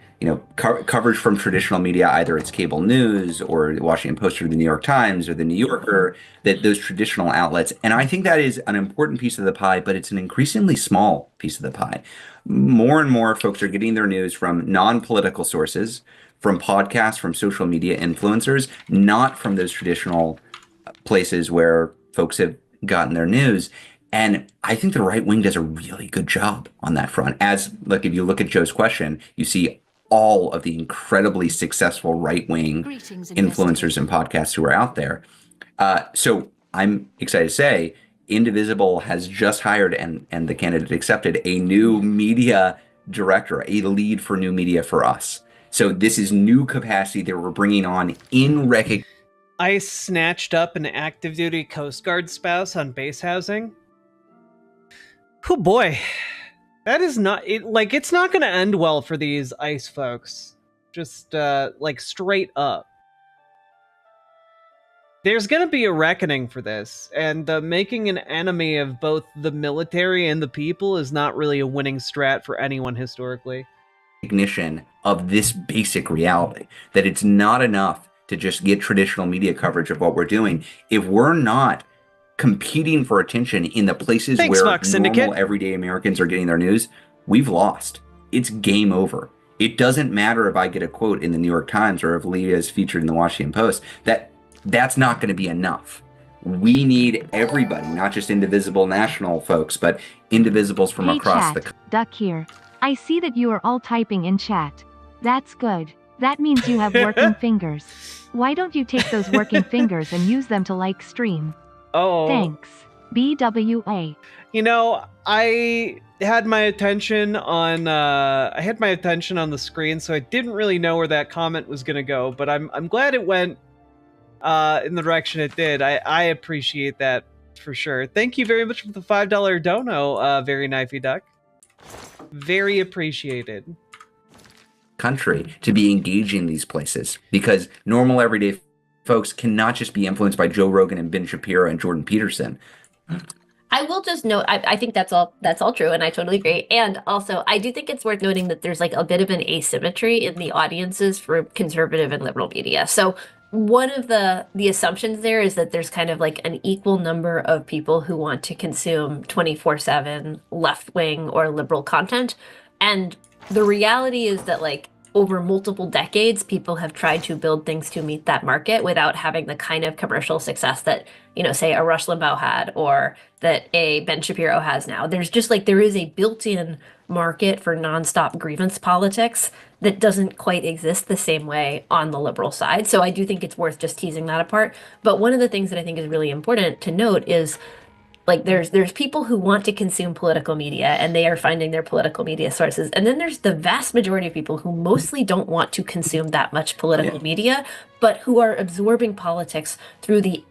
B: coverage from traditional media, either it's cable news or the Washington Post or the New York Times or the New Yorker, those traditional outlets. And I think that is an important piece of the pie, but it's an increasingly small piece of the pie. More and more folks are getting their news from non-political sources, from podcasts, from social media influencers, not from those traditional places where folks have gotten their news. And I think the right wing does a really good job on that front. If you look at Joe's question, you see all of the incredibly successful right wing influencers and podcasts who are out there. So I'm excited to say Indivisible has just hired, and the candidate accepted, a new media director, a lead for new media for us. So this is new capacity that we're bringing on in recognition.
A: I snatched up an active duty Coast Guard spouse on base housing. Oh boy. That is not it's not going to end well for these ICE folks. Just straight up. There's going to be a reckoning for this, and making an enemy of both the military and the people is not really a winning strat for anyone historically.
B: Recognition of this basic reality, that it's not enough to just get traditional media coverage of what we're doing. If we're not competing for attention in the places
A: Thanks,
B: where
A: Fox
B: normal
A: Syndicate.
B: everyday Americans are getting their news, we've lost. It's game over. It doesn't matter if I get a quote in the New York Times or if Leah is featured in the Washington Post. That's not going to be enough. We need everybody, not just Indivisible national folks, but Indivisibles from
C: Hey
B: across
C: chat,
B: the
C: Duck here. I see that you are all typing in chat. That's good. That means you have working fingers. Why don't you take those working fingers and use them to like stream?
A: Oh.
C: Thanks. BWA.
A: You know, I had my attention on the screen, so I didn't really know where that comment was going to go, but I'm glad it went in the direction it did. I appreciate that for sure. Thank you very much for the $5 dono, very knifey duck. Very appreciated.
B: country to be engaging in these places, because normal everyday folks cannot just be influenced by Joe Rogan and Ben Shapiro and Jordan Peterson.
D: I will just note, I think that's all true, and I totally agree. And also, I do think it's worth noting that there's like a bit of an asymmetry in the audiences for conservative and liberal media. So one of the assumptions there is that there's kind of like an equal number of people who want to consume 24/7 left-wing or liberal content. And the reality is that like over multiple decades, people have tried to build things to meet that market without having the kind of commercial success that, you know, say a Rush Limbaugh had or that a Ben Shapiro has now. There's just like, there is a built-in market for nonstop grievance politics that doesn't quite exist the same way on the liberal side. So I do think it's worth just teasing that apart. But one of the things that I think is really important to note is like there's people who want to consume political media and they are finding their political media sources. And then there's the vast majority of people who mostly don't want to consume that much political media, but who are absorbing politics through the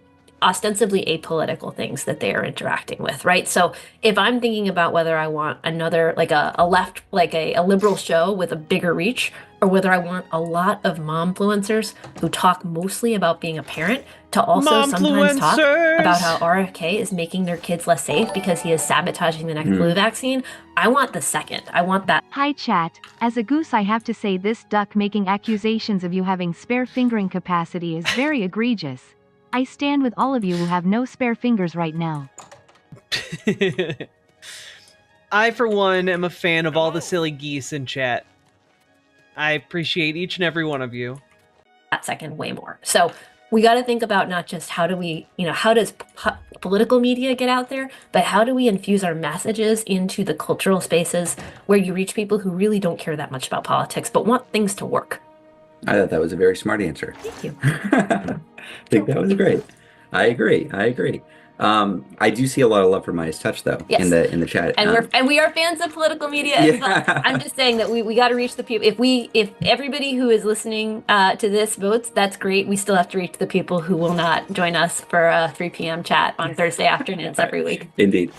D: ostensibly apolitical things that they are interacting with, right? So if I'm thinking about whether I want another, like a left, like a liberal show with a bigger reach, or whether I want a lot of momfluencers who talk mostly about being a parent to also sometimes talk about how RFK is making their kids less safe because he is sabotaging the next flu vaccine, I want the second. I want that.
C: Hi chat, as a goose I have to say this duck making accusations of you having spare fingering capacity is very egregious. I stand with all of you who have no spare fingers right now.
A: I, for one, am a fan of all the silly geese in chat. I appreciate each and every one of you.
D: That second way more. So we got to think about not just how do we, you know, how does political media get out there, but how do we infuse our messages into the cultural spaces where you reach people who really don't care that much about politics, but want things to work.
B: I thought that was a very smart answer.
D: Thank you.
B: I think that was great. I agree. I do see a lot of love for Midas Touch though in the chat.
D: And we are fans of political media as well. I'm just saying that we got to reach the people. If everybody who is listening to this votes, that's great. We still have to reach the people who will not join us for a 3 p.m. chat on Thursday afternoons every week.
B: Indeed.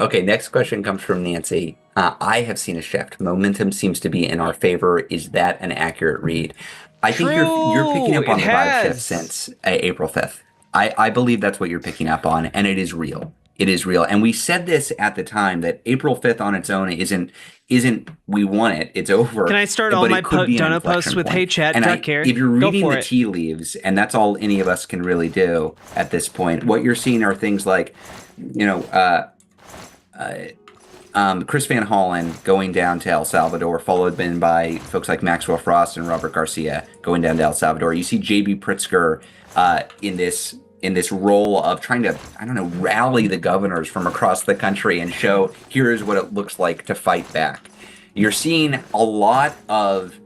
B: Okay, next question comes from Nancy. I have seen a shift. Momentum seems to be in our favor. Is that an accurate read? I think you're picking up on the vibe shift since April 5th. I believe that's what you're picking up on, and it is real. It is real. And we said this at the time that April 5th on its own isn't we won it. It's over.
A: Can I start all my dono posts with "Hey chat, Duck here"?
B: If you're reading the tea leaves, and that's all any of us can really do at this point, what you're seeing are things like, you know, Chris Van Hollen going down to El Salvador, followed then by folks like Maxwell Frost and Robert Garcia going down to El Salvador. You see J.B. Pritzker in this role of trying to, I don't know, rally the governors from across the country and show here's what it looks like to fight back. You're seeing a lot of,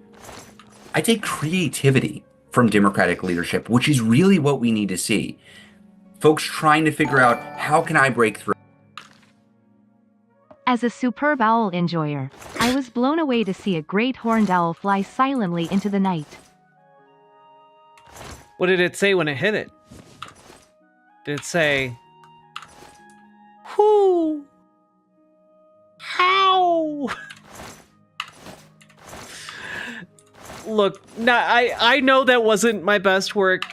B: I'd say, creativity from Democratic leadership, which is really what we need to see. Folks trying to figure out, how can I break through?
C: As a superb owl enjoyer, I was blown away to see a great horned owl fly silently into the night.
A: What did it say when it hit it? Did it say, "Whoo? How?" Look, I know that wasn't my best work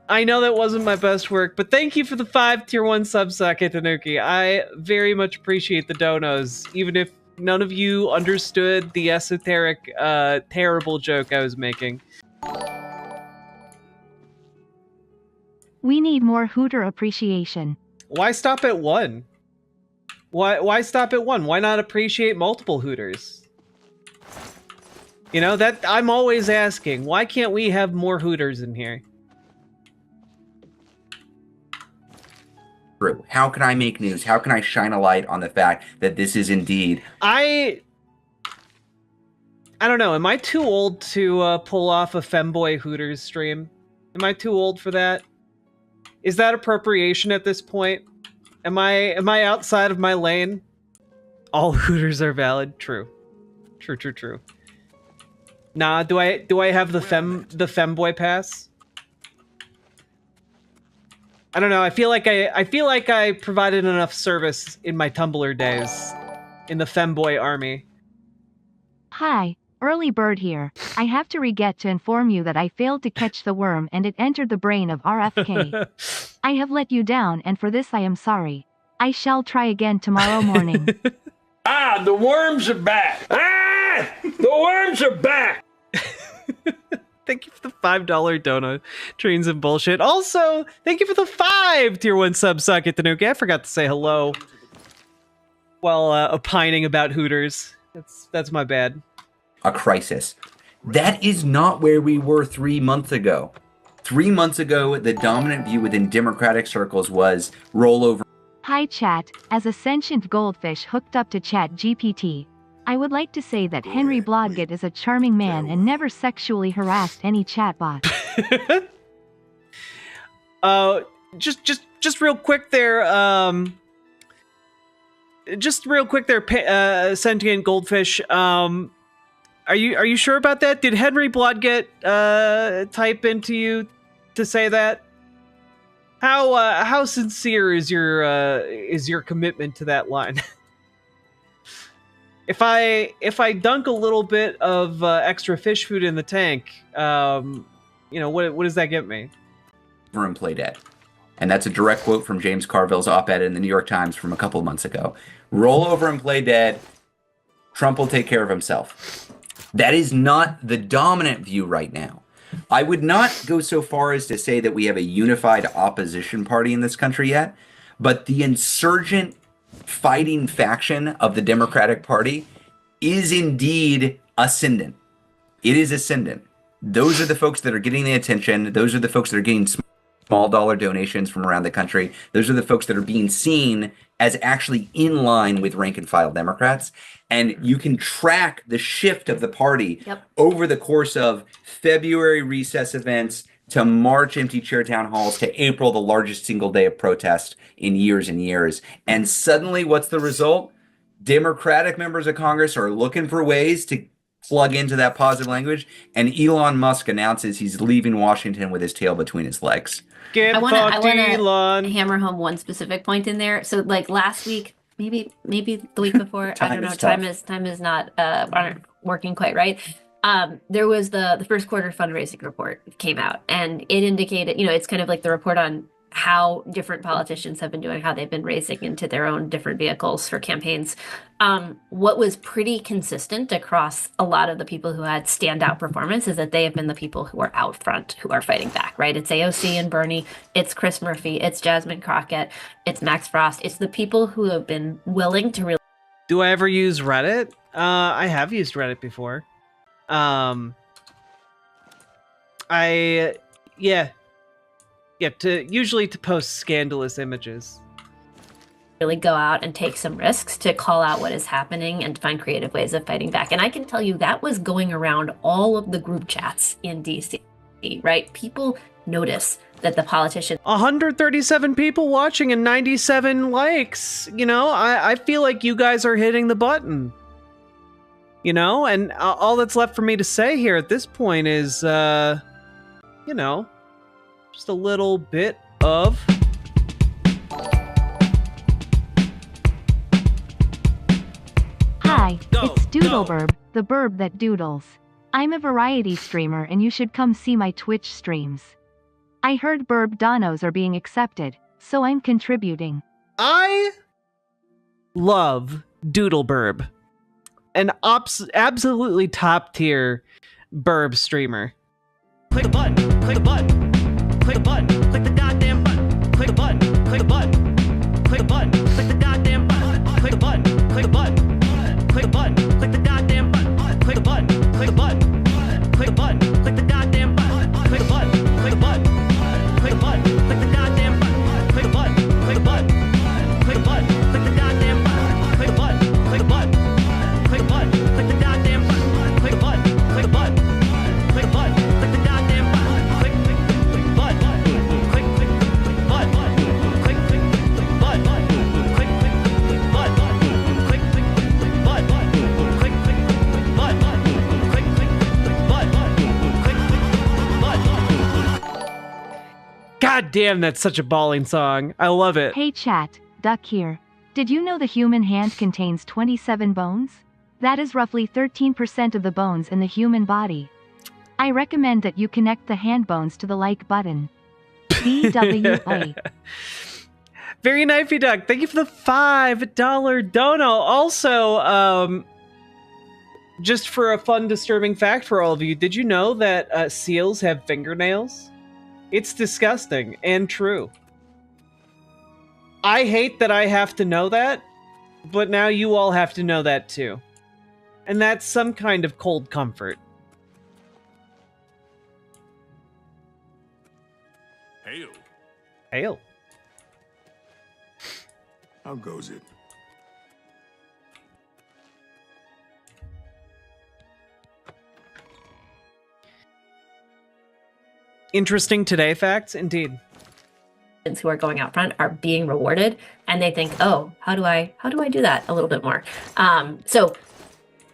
A: I know that wasn't my best work, but thank you for the 5 tier 1 sub-socket, Tanuki. I very much appreciate the donos, even if none of you understood the esoteric, terrible joke I was making.
C: We need more Hooter appreciation.
A: Why stop at 1? Why stop at 1? Why not appreciate multiple Hooters? You know, that I'm always asking, why can't we have more Hooters in here?
B: True. How can I make news? How can I shine a light on the fact that this is indeed...
A: I don't know. Am I too old to pull off a Femboy Hooters stream? Am I too old for that? Is that appropriation at this point? Am I outside of my lane? All Hooters are valid. True. True. Nah, do I have the Femboy pass? I don't know. I feel like I provided enough service in my Tumblr days in the Femboy army.
C: Hi, early bird here. I have to regret to inform you that I failed to catch the worm and it entered the brain of RFK. I have let you down and for this I am sorry. I shall try again tomorrow morning.
F: The worms are back. The worms are back.
A: Thank you for the $5 dono. Trains and bullshit. Also, thank you for the 5 tier 1 sub-socket, Tanuki. I forgot to say hello while opining about Hooters. That's my bad.
B: A crisis. That is not where we were 3 months ago. 3 months ago, the dominant view within Democratic circles was rollover.
C: Hi chat, as a sentient goldfish hooked up to Chat GPT, I would like to say that Henry Blodgett is a charming man and never sexually harassed any chatbot.
A: Just real quick there, sentient goldfish. Are you sure about that? Did Henry Blodgett type into you to say that? How sincere is your commitment to that line? If I dunk a little bit of extra fish food in the tank, what does that get me?
B: And play dead. And that's a direct quote from James Carville's op-ed in the New York Times from a couple of months ago. Roll over and play dead. Trump will take care of himself. That is not the dominant view right now. I would not go so far as to say that we have a unified opposition party in this country yet, but the insurgent fighting faction of the Democratic Party is indeed ascendant. It is ascendant. Those are the folks that are getting the attention. Those are the folks that are getting small dollar donations from around the country. Those are the folks that are being seen as actually in line with rank and file Democrats. And you can track the shift of the party over the course of February recess events to March empty chair town halls to April, the largest single day of protest in years and years. And suddenly, what's the result? Democratic members of Congress are looking for ways to plug into that positive language. And Elon Musk announces he's leaving Washington with his tail between his legs.
D: I want to hammer home one specific point in there. So like last week, maybe the week before, I don't know, time is not aren't working quite right. There was the first quarter fundraising report came out, and it indicated, it's kind of like the report on how different politicians have been doing, how they've been raising into their own different vehicles for campaigns. What was pretty consistent across a lot of the people who had standout performance is that they have been the people who are out front, who are fighting back, right? It's AOC and Bernie, it's Chris Murphy, it's Jasmine Crockett, it's Max Frost. It's the people who have been willing to really...
A: Do I ever use Reddit? I have used Reddit before. Usually to post scandalous images.
D: Really go out and take some risks to call out what is happening and to find creative ways of fighting back. And I can tell you that was going around all of the group chats in DC, right? People notice that the politicians...
A: 137 people watching and 97 likes. I feel like you guys are hitting the button. And all that's left for me to say here at this point is, just a little bit of...
C: Hi, it's Doodleburb, the burb that doodles. I'm a variety streamer and you should come see my Twitch streams. I heard burb donos are being accepted, so I'm contributing.
A: I love Doodleburb. An absolutely top tier burb streamer. Click a button, click a button, click a button, click the goddamn button, click a button, click a button, click a button, click the goddamn button, click a button, click a button, click a button, click the goddamn button, click a button, click a button, click a button, click the goddamn button, click a button, click a button, click a button, click the goddamn button, click a button, click a button, click a button, click the goddamn button, click a button, click a button, click a button, click the goddamn button, click a button, click a button, click a button, click the goddamn button, click button, click button, click button, click God damn, that's such a balling song. I love it.
C: Hey chat, Duck here. Did you know the human hand contains 27 bones? That is roughly 13% of the bones in the human body. I recommend that you connect the hand bones to the like button. BWA.
A: Very knifey Duck. Thank you for the $5 dono. Also, just for a fun, disturbing fact for all of you, did you know that seals have fingernails? It's disgusting and true. I hate that I have to know that, but now you all have to know that too. And that's some kind of cold comfort.
G: Hail.
A: Hail.
G: How goes it?
A: Interesting today facts, indeed.
D: Who are going out front are being rewarded, and they think, oh, how do I do that a little bit more? So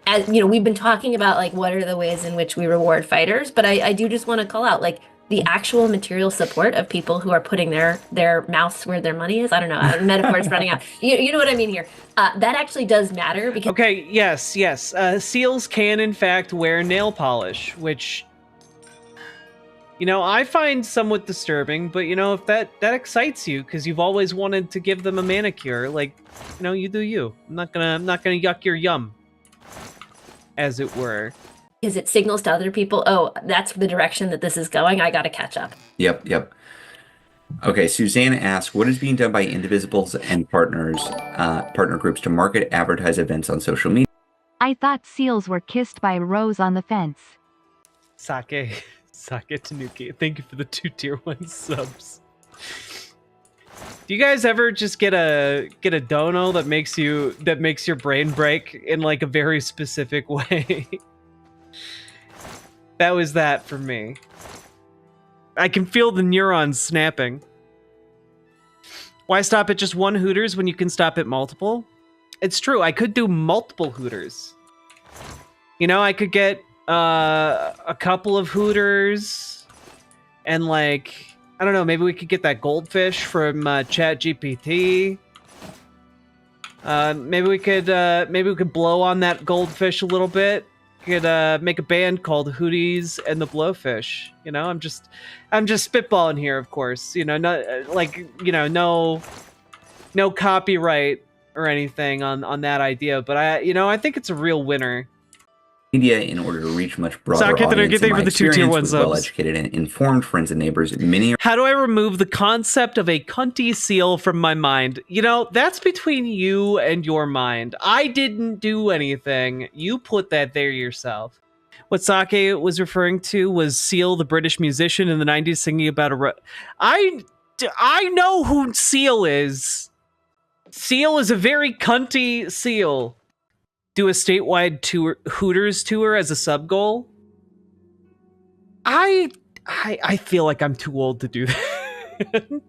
D: as you know, we've been talking about like what are the ways in which we reward fighters, but I do just want to call out like the actual material support of people who are putting their mouths where their money is. I don't know, metaphors running out. You know what I mean here. That actually does matter because
A: Okay, yes. Seals can in fact wear nail polish, which, you know, I find somewhat disturbing, but you know, if that excites you because you've always wanted to give them a manicure, like, you know, you do you. I'm not gonna yuck your yum, as it were.
D: because it signals to other people, oh, that's the direction that this is going. I got to catch up.
B: Yep. Okay, Suzanne asks, what is being done by Indivisibles and partner groups to market, advertise events on social media?
C: I thought seals were kissed by a rose on the fence.
A: Sake Tanuki, thank you for the 2 tier 1 subs. Do you guys ever just get a dono that makes your brain break in like a very specific way? That was that for me. I can feel the neurons snapping. Why stop at just one Hooters when you can stop at multiple? It's true, I could do multiple Hooters. You know, I could get a couple of Hooters and like, I don't know, maybe we could get that goldfish from ChatGPT. Maybe we could blow on that goldfish a little bit. Could make a band called Hooties and the Blowfish. You know, I'm just spitballing here, of course. You know, no copyright or anything on that idea, but I think it's a real winner.
B: Media in order to reach much broader
A: Socket,
B: audience.
A: thank you for the 2 tier 1
B: with
A: subs.
B: well-educated and informed friends and neighbors. Many are
A: How do I remove the concept of a cunty seal from my mind? You know, that's between you and your mind. I didn't do anything. You put that there yourself. What Sake was referring to was Seal, the British musician in the 90s, singing about I know who Seal is. Seal is a very cunty seal. Do a statewide tour, Hooters tour as a sub goal. I feel like I'm too old to do that.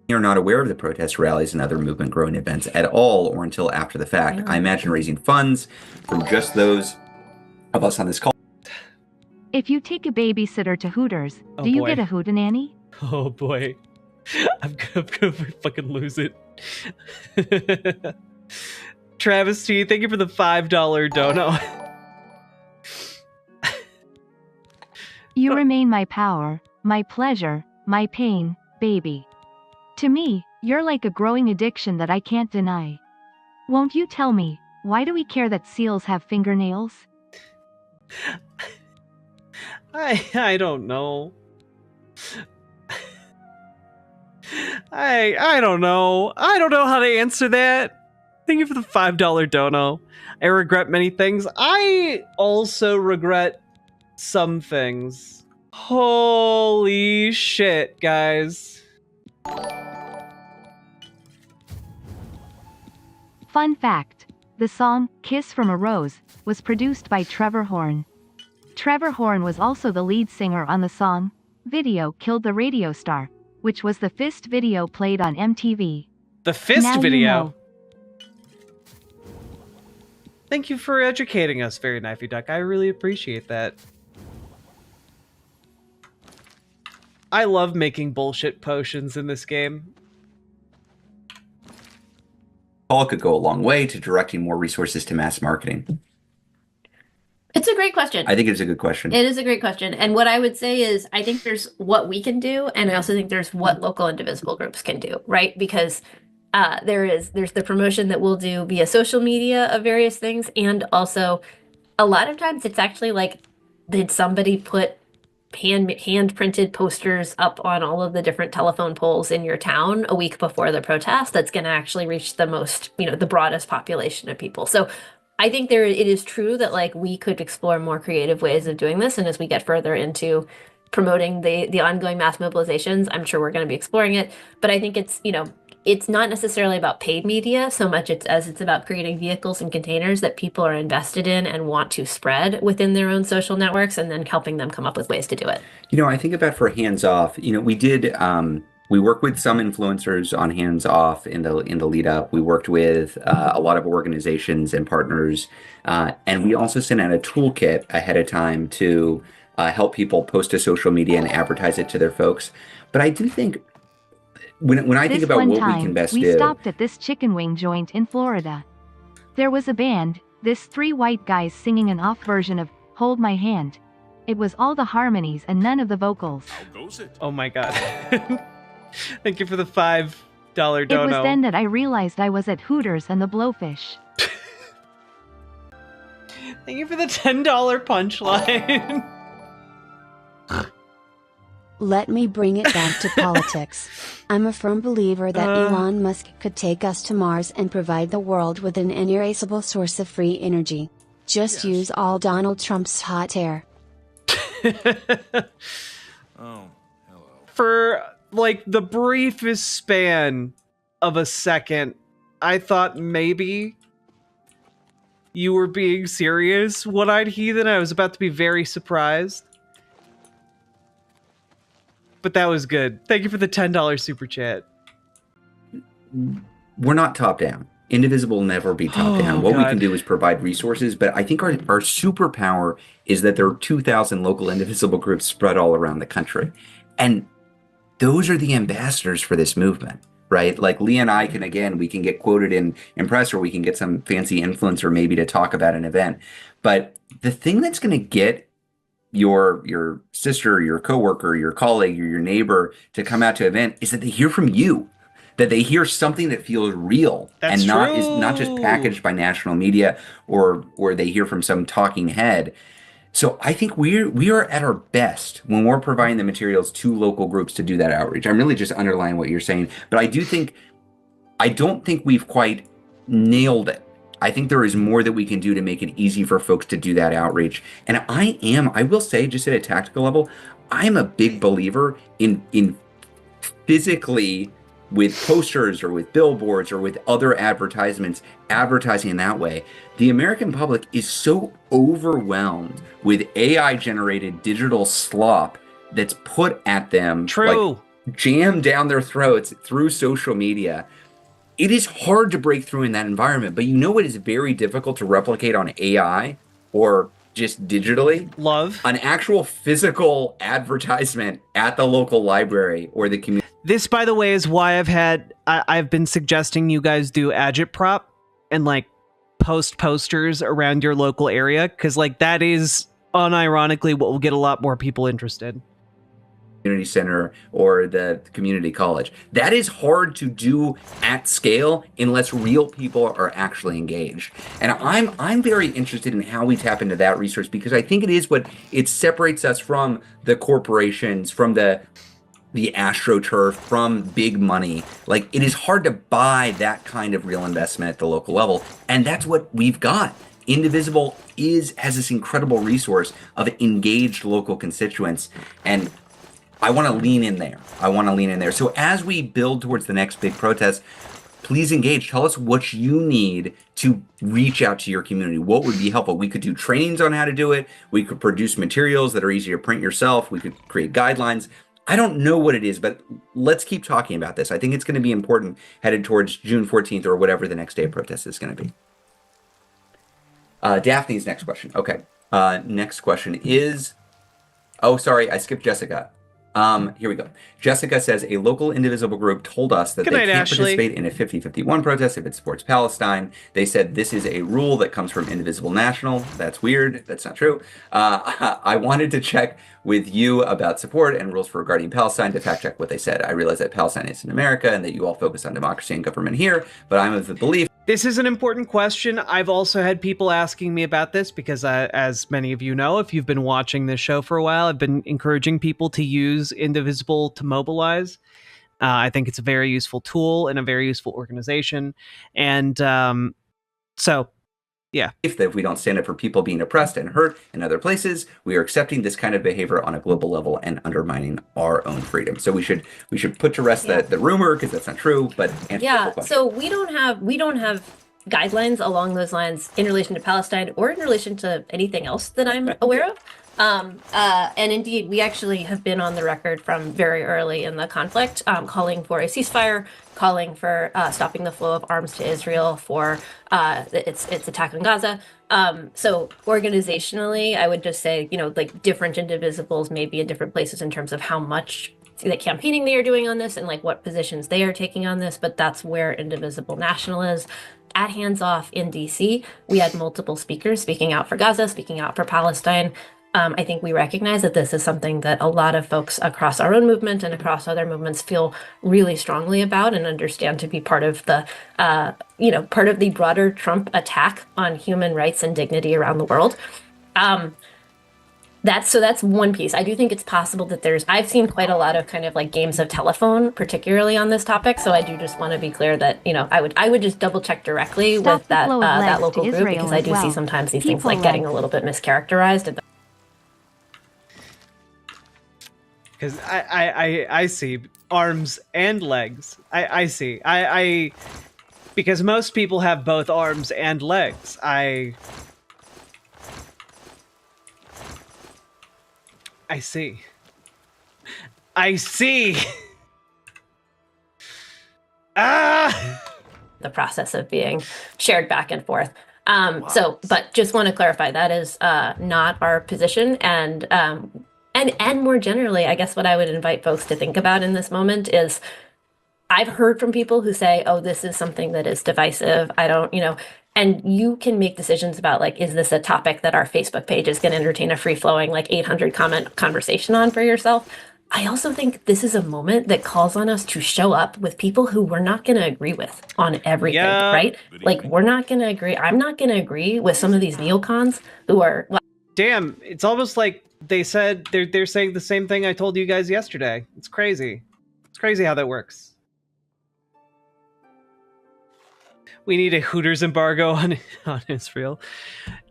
B: are not aware of the protest rallies and other movement-growing events at all or until after the fact. I imagine raising funds from just those of us on this call.
C: If you take a babysitter to Hooters, do you get a hootenanny?
A: Oh boy. I'm gonna fucking lose it. Travis T, thank you for the $5 dono.
C: You remain my power, my pleasure, my pain, baby. To me, you're like a growing addiction that I can't deny. Won't you tell me, why do we care that seals have fingernails?
A: I don't know. I don't know. I don't know how to answer that. Thank you for the $5 dono. I regret many things. I also regret some things. Holy shit, guys.
C: Fun fact. The song, Kiss from a Rose, was produced by Trevor Horn. Trevor Horn was also the lead singer on the song, Video Killed the Radio Star, which was the Fist video played on MTV.
A: The Fist
C: Now you
A: video?
C: know.
A: Thank you for educating us, Very Knifey Duck. I really appreciate that. I love making bullshit potions in this game.
B: Paul could go a long way to directing more resources to mass marketing.
D: It's a great question.
B: I think it's a good question.
D: It is a great question. And what I would say is I think there's what we can do, and I also think there's what local Indivisible groups can do, right? Because there's the promotion that we'll do via social media of various things, and also a lot of times it's actually like, did somebody put hand printed posters up on all of the different telephone poles in your town a week before the protest that's going to actually reach the most, the broadest population of people. So I think it is true that like we could explore more creative ways of doing this, and as we get further into promoting the ongoing mass mobilizations, I'm sure we're going to be exploring it. But I think it's not necessarily about paid media so much as it's about creating vehicles and containers that people are invested in and want to spread within their own social networks, and then helping them come up with ways to do it.
B: I think about for hands off, we worked with some influencers on hands off in the lead up. We worked with a lot of organizations and partners, and we also sent out a toolkit ahead of time to help people post to social media and advertise it to their folks. But I do think when I think about what we can best do.
C: We stopped at this chicken wing joint in Florida. There was a band, this 3 white guys singing an off version of Hold My Hand. It was all the harmonies and none of the vocals.
G: How goes it?
A: Oh my god. Thank you for the $5 dono.
C: It was then that I realized I was at Hooters and the Blowfish.
A: Thank you for the $10 punchline.
H: Let me bring it back to politics. I'm a firm believer that Elon Musk could take us to Mars and provide the world with an inerasable source of free energy. Just use all Donald Trump's hot air.
G: Oh, hello.
A: For like the briefest span of a second, I thought maybe you were being serious, One-Eyed Heathen. I was about to be very surprised. But that was good. Thank you for the $10 super chat.
B: We're not top down. Indivisible will never be top down. What we can do is provide resources, but I think our superpower is that there are 2,000 local Indivisible groups spread all around the country. And those are the ambassadors for this movement, right? Like Lee and I we can get quoted in press, or we can get some fancy influencer maybe to talk about an event. But the thing that's going to get your sister, your coworker, your colleague, or your neighbor to come out to an event is that they hear from you, that they hear something that feels real.
A: That's
B: and
A: true.
B: is not just packaged by national media or they hear from some talking head. So I think we are at our best when we're providing the materials to local groups to do that outreach. I'm really just underlining what you're saying, but I don't think we've quite nailed it. I think there is more that we can do to make it easy for folks to do that outreach. And I will say, just at a tactical level, I'm a big believer in physically, with posters or with billboards or with other advertisements, advertising in that way. The American public is so overwhelmed with AI-generated digital slop that's put at them, like, jammed down their throats through social media. It is hard to break through in that environment, but it is very difficult to replicate on AI or just digitally.
A: Love.
B: An actual physical advertisement at the local library or the community.
A: This, by the way, is why I've been suggesting you guys do agitprop and like post posters around your local area, because like that is unironically what will get a lot more people interested.
B: community center or the community college. That is hard to do at scale unless real people are actually engaged. And I'm very interested in how we tap into that resource, because I think it separates us from the corporations, from the AstroTurf, from big money. Like, it is hard to buy that kind of real investment at the local level, and that's what we've got. Indivisible has this incredible resource of engaged local constituents, and I want to lean in there. So as we build towards the next big protest, please engage. Tell us what you need to reach out to your community. What would be helpful? We could do trainings on how to do it. We could produce materials that are easy to print yourself. We could create guidelines. I don't know what it is, but let's keep talking about this. I think it's going to be important headed towards June 14th or whatever the next day of protest is going to be. Daphne's next question. Okay. Next question is, oh, sorry, I skipped Jessica. Here we go. Jessica says, a local Indivisible group told us that they can't participate in a 50-51 protest if it supports Palestine. They said this is a rule that comes from Indivisible National. That's weird. That's not true. I wanted to check with you about support and rules for regarding Palestine to fact check what they said. I realize that Palestine is in America and that you all focus on democracy and government here, but I'm of the belief.
A: This is an important question. I've also had people asking me about this because, as many of you know, if you've been watching this show for a while, I've been encouraging people to use Indivisible to mobilize. I think it's a very useful tool and a very useful organization. And so, yeah.
B: If we don't stand up for people being oppressed and hurt in other places, we are accepting this kind of behavior on a global level and undermining our own freedom. So we should put to rest the rumor, because that's not true. But
D: so we don't have guidelines along those lines in relation to Palestine or in relation to anything else that I'm aware of. And indeed, we actually have been on the record from very early in the conflict, calling for a ceasefire, calling for stopping the flow of arms to Israel for its attack on Gaza. So organizationally, I would just say, like, different Indivisibles may be in different places in terms of how much the campaigning they are doing on this and like what positions they are taking on this, but that's where Indivisible National is. At Hands Off in DC, we had multiple speakers speaking out for Gaza, speaking out for Palestine. I think we recognize that this is something that a lot of folks across our own movement and across other movements feel really strongly about and understand to be part of the, part of the broader Trump attack on human rights and dignity around the world. That's one piece. I do think it's possible that I've seen quite a lot of kind of like games of telephone, particularly on this topic. So I do just want to be clear that, I would just double check directly with that local group, because I do see sometimes these things like getting a little bit mischaracterized.
A: Because I see arms and legs. I see. Because most people have both arms and legs. I see.
D: The process of being shared back and forth. But just want to clarify, that is not our position. And more generally, I guess what I would invite folks to think about in this moment is, I've heard from people who say, oh, this is something that is divisive. I don't, and you can make decisions about, like, is this a topic that our Facebook page is going to entertain a free-flowing, like, 800 comment conversation on for yourself? I also think this is a moment that calls on us to show up with people who we're not going to agree with on everything, right? Like, we're not going to agree. I'm not going to agree with some of these neocons who are...
A: Damn, it's almost like they said they're saying the same thing I told you guys yesterday. It's crazy. It's crazy how that works. We need a Hooters embargo on Israel.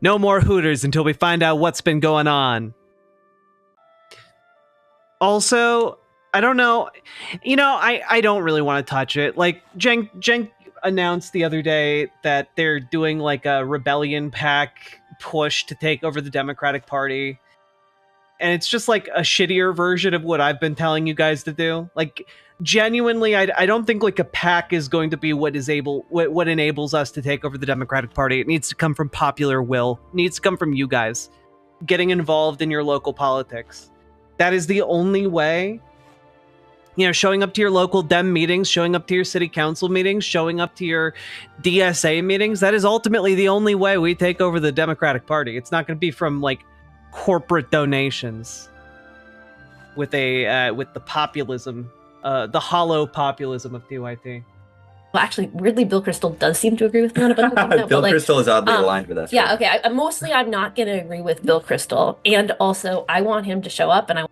A: No more Hooters until we find out what's been going on. Also, I don't know. I don't really want to touch it. Like, Jen announced the other day that they're doing like a rebellion pack push to take over the Democratic Party. And it's just like a shittier version of what I've been telling you guys to do. Like, genuinely, I don't think like a pack is going to be what enables us to take over the Democratic Party. It needs to come from popular will. It needs to come from you guys getting involved in your local politics. That is the only way. Showing up to your local Dem meetings, showing up to your city council meetings, showing up to your DSA meetings. That is ultimately the only way we take over the Democratic Party. It's not going to be from like corporate donations. with the populism, the hollow populism of TYT.
D: Well, actually, weirdly, Bill Crystal does seem to agree with me on a bunch of things. Now,
B: Bill Crystal is oddly aligned with us.
D: Yeah,
B: right?
D: okay. Mostly, I'm not going to agree with Bill Crystal, and also, I want him to show up, and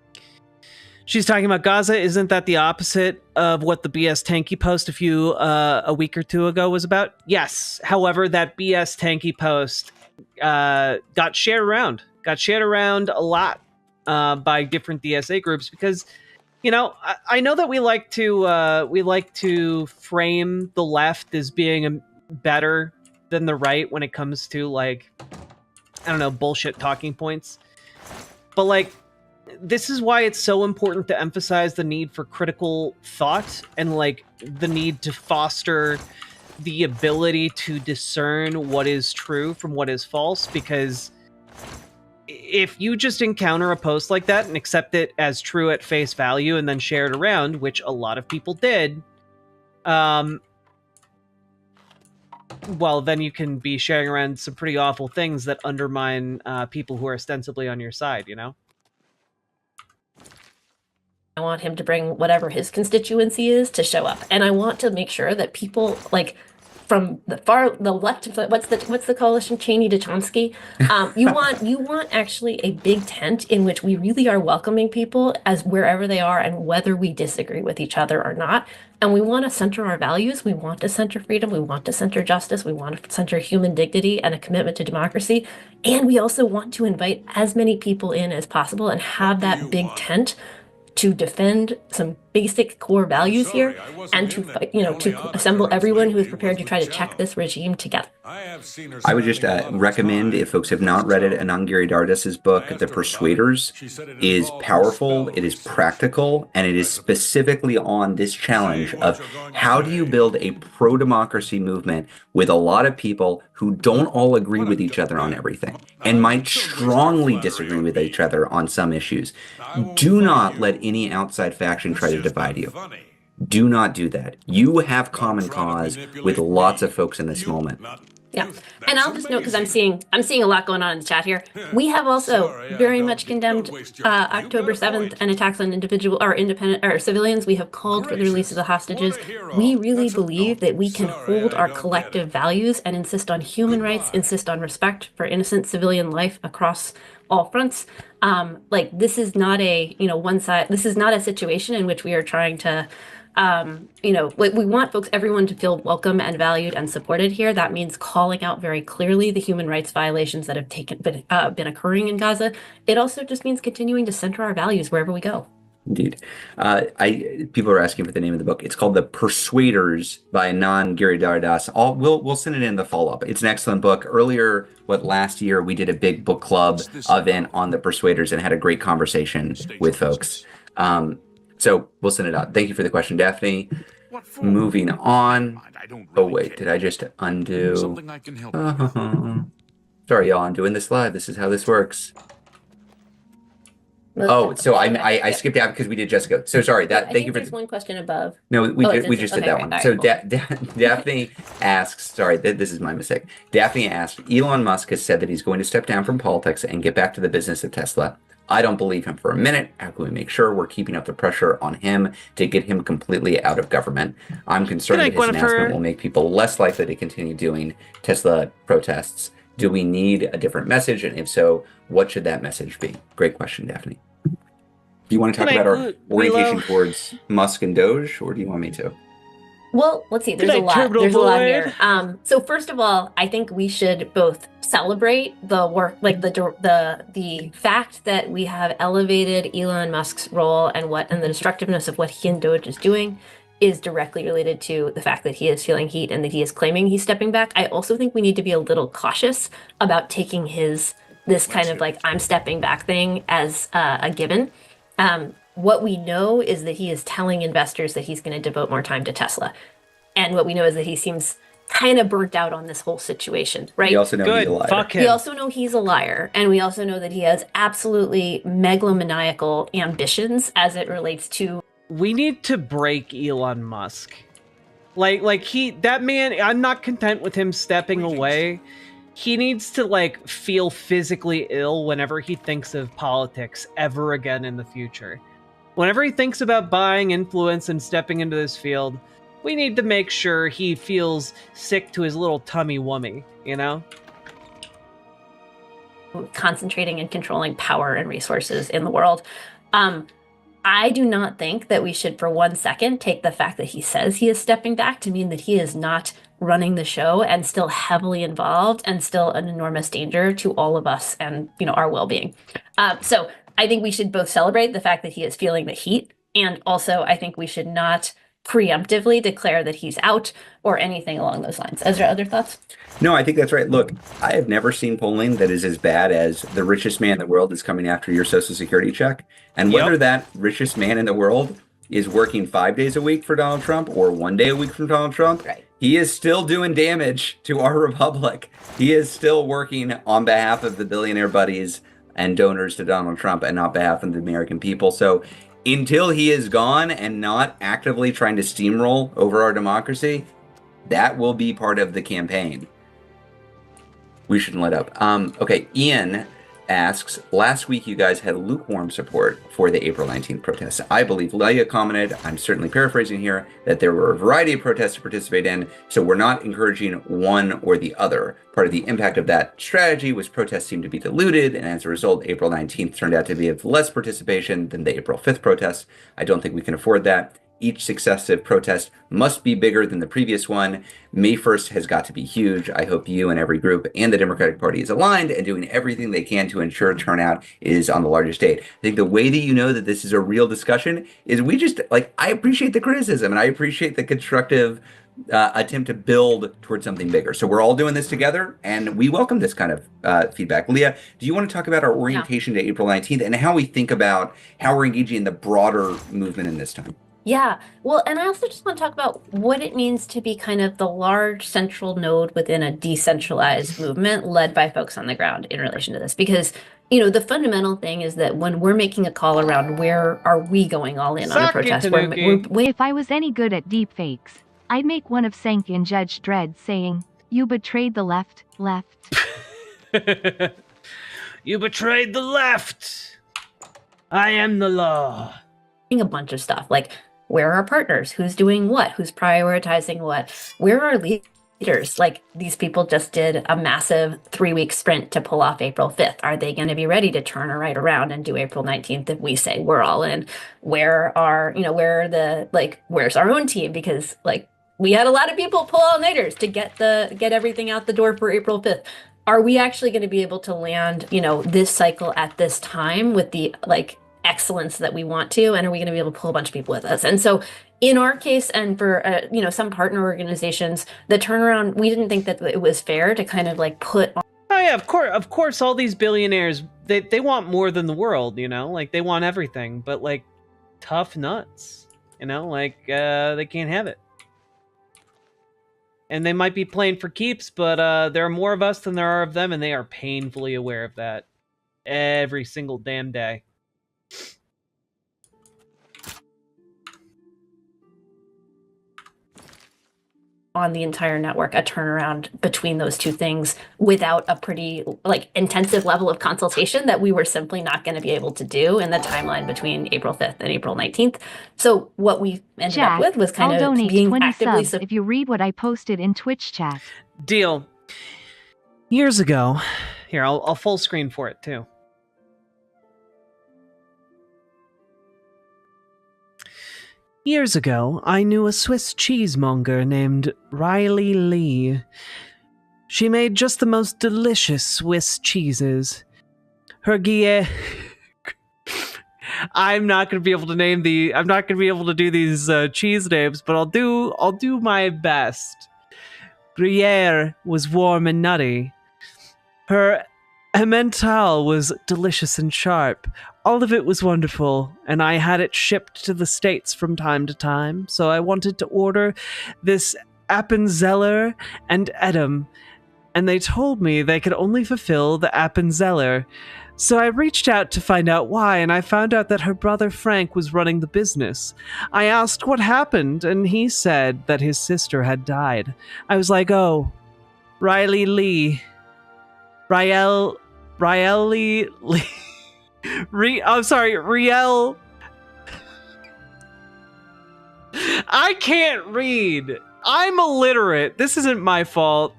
A: She's talking about Gaza. Isn't that the opposite of what the BS Tanky post a week or two ago was about? Yes. However, that BS Tanky post got shared around a lot by different DSA groups because, you know, I know that we like to frame the left as being better than the right when it comes to, like, I don't know, bullshit talking points, but like, this is why it's so important to emphasize the need for critical thought and like the need to foster the ability to discern what is true from what is false, because if you just encounter a post like that and accept it as true at face value and then share it around, which a lot of people did, well, then you can be sharing around some pretty awful things that undermine people who are ostensibly on your side, you know?
D: I want him to bring whatever his constituency is to show up, and I want to make sure that people like from the left. What's the coalition? Cheney to Chomsky. You want actually a big tent in which we really are welcoming people as wherever they are, and whether we disagree with each other or not. And we want to center our values. We want to center freedom. We want to center justice. We want to center human dignity and a commitment to democracy. And we also want to invite as many people in as possible and have that big tent to defend some basic core values here, and to fight, to assemble everyone who is prepared to try to check this regime together.
B: I would just recommend, if folks have not read it, Anand Giridharadas' book, The Persuaders, is powerful, it is practical, and it is specifically on this challenge of how do you build a pro-democracy movement with a lot of people who don't all agree with each other on everything and might strongly disagree with each other on some issues. Do not let any outside faction try to divide you. Do not do that. You have common cause with lots of folks in this moment.
D: Yeah, and I'll just note, because I'm seeing a lot going on in the chat here. We have also very much condemned October 7th and attacks on independent civilians. We have called for the release of the hostages. We really believe that we can hold our collective values and insist on human rights, insist on respect for innocent civilian life across all fronts. Like, this is not a one side. This is not a situation in which we are trying to. We want everyone to feel welcome and valued and supported here. That means calling out very clearly the human rights violations that have been occurring in Gaza. It also just means continuing to center our values wherever we go.
B: Indeed. People are asking for the name of the book. It's called The Persuaders by Anand Giridharadas. We'll send it in the follow-up. It's an excellent book. Earlier, last year, we did a big book club event on The Persuaders and had a great conversation with folks. So we'll send it out. Thank you for the question, Daphne. Moving on. Oh, wait, did I just undo? Sorry, y'all, I'm doing this live. This is how this works. Oh, so I skipped out because we did Jessica. So sorry. Thank you for.
D: There's one question above.
B: No, we just did that one. So Daphne asks. Sorry, this is my mistake. Daphne asked. Elon Musk has said that he's going to step down from politics and get back to the business of Tesla. I don't believe him for a minute. How can we make sure we're keeping up the pressure on him to get him completely out of government? I'm concerned that his announcement will make people less likely to continue doing Tesla protests. Do we need a different message? And if so, what should that message be? Great question, Daphne. Do you want to talk about our orientation towards Musk and Doge, or do you want me to?
D: Well, let's see. There's a lot here. So first of all, I think we should both celebrate the work, like the fact that we have elevated Elon Musk's role and the destructiveness of what he and Doge is doing is directly related to the fact that he is feeling heat and that he is claiming he's stepping back. I also think we need to be a little cautious about taking this kind of like I'm stepping back thing as a given. What we know is that he is telling investors that he's going to devote more time to Tesla. And what we know is that he seems kind of burnt out on this whole situation, right?
B: We also know he's a liar.
A: Fuck him.
D: We also know he's a liar. And we also know that he has absolutely megalomaniacal ambitions as it relates to...
A: We need to break Elon Musk. That man, I'm not content with him stepping away. He needs to feel physically ill whenever he thinks of politics ever again in the future. Whenever he thinks about buying influence and stepping into this field, we need to make sure he feels sick to his little tummy wummy, you know?
D: Concentrating and controlling power and resources in the world. I do not think that we should for 1 second take the fact that he says he is stepping back to mean that he is not running the show and still heavily involved and still an enormous danger to all of us and, you know, our well-being. So I think we should both celebrate the fact that he is feeling the heat, and also I think we should not preemptively declare that he's out or anything along those lines. Ezra, other thoughts?
B: No, I think that's right. Look, I have never seen polling that is as bad as the richest man in the world is coming after your Social Security check. And whether that richest man in the world is working 5 days a week for Donald Trump or 1 day a week for Donald Trump, he is still doing damage to our republic. He is still working on behalf of the billionaire buddies and donors to Donald Trump and not behalf of the American people. So until he is gone and not actively trying to steamroll over our democracy, that will be part of the campaign. We shouldn't let up. Okay, Ian asks, last week you guys had lukewarm support for the April 19th protests. I believe Leia commented, I'm certainly paraphrasing here, that there were a variety of protests to participate in, so we're not encouraging one or the other. Part of the impact of that strategy was protests seemed to be diluted, and as a result, April 19th turned out to be of less participation than the April 5th protests. I don't think we can afford that. Each successive protest must be bigger than the previous one. May 1st has got to be huge. I hope you and every group and the Democratic Party is aligned and doing everything they can to ensure turnout is on the largest date. I think the way that you know that this is a real discussion is we just, like, I appreciate the criticism and I appreciate the constructive attempt to build towards something bigger. So we're all doing this together and we welcome this kind of feedback. Leah, do you want to talk about our orientation to April 19th and how we think about how we're engaging in the broader movement in this time?
D: Yeah, well, and I also just want to talk about what it means to be kind of the large central node within a decentralized movement led by folks on the ground in relation to this. Because, you know, the fundamental thing is that when we're making a call around where are we going all in on a protest,
C: if I was any good at deep fakes, I'd make one of Sank and Judge Dredd saying, "You betrayed the left."
A: You betrayed the left. I am the law.
D: A bunch of stuff like, where are our partners? Who's doing what? Who's prioritizing what? Where are leaders? Like, these people just did a massive 3-week sprint to pull off April 5th. Are they going to be ready to turn right around and do April 19th if we say we're all in? Where are, you know, where are the, like, where's our own team? Because, like, we had a lot of people pull all-nighters to get everything out the door for April 5th. Are we actually going to be able to land, you know, this cycle at this time with the, like, excellence that we want to, and are we going to be able to pull a bunch of people with us? And so in our case, and for you know, some partner organizations, the turnaround, we didn't think that it was fair to kind of like put on.
A: Oh yeah, of course all these billionaires, they want more than the world, you know, like they want everything, but like tough nuts, you know, like they can't have it. And they might be playing for keeps, but there are more of us than there are of them, and they are painfully aware of that every single damn day.
D: On the entire network, a turnaround between those two things without a pretty like intensive level of consultation that we were simply not going to be able to do in the timeline between April 5th and April 19th. So what we ended up with was kind of being actively
C: if you read what I posted in Twitch chat.
A: Deal. Years ago, here, I'll full screen for it too. Years ago, I knew a Swiss cheesemonger named Riley Lee. She made just the most delicious Swiss cheeses. Her I'm not going to be able to name I'm not going to be able to do these cheese names, but I'll do my best. Gruyere was warm and nutty. Her Emmental was delicious and sharp. All of it was wonderful, and I had it shipped to the States from time to time, so I wanted to order this Appenzeller and Edam, and they told me they could only fulfill the Appenzeller. So I reached out to find out why, and I found out that her brother Frank was running the business. I asked what happened, and he said that his sister had died. I was like, oh, Riley Lee. Riley Lee. I'm sorry, Riel. I can't read. I'm illiterate. This isn't my fault.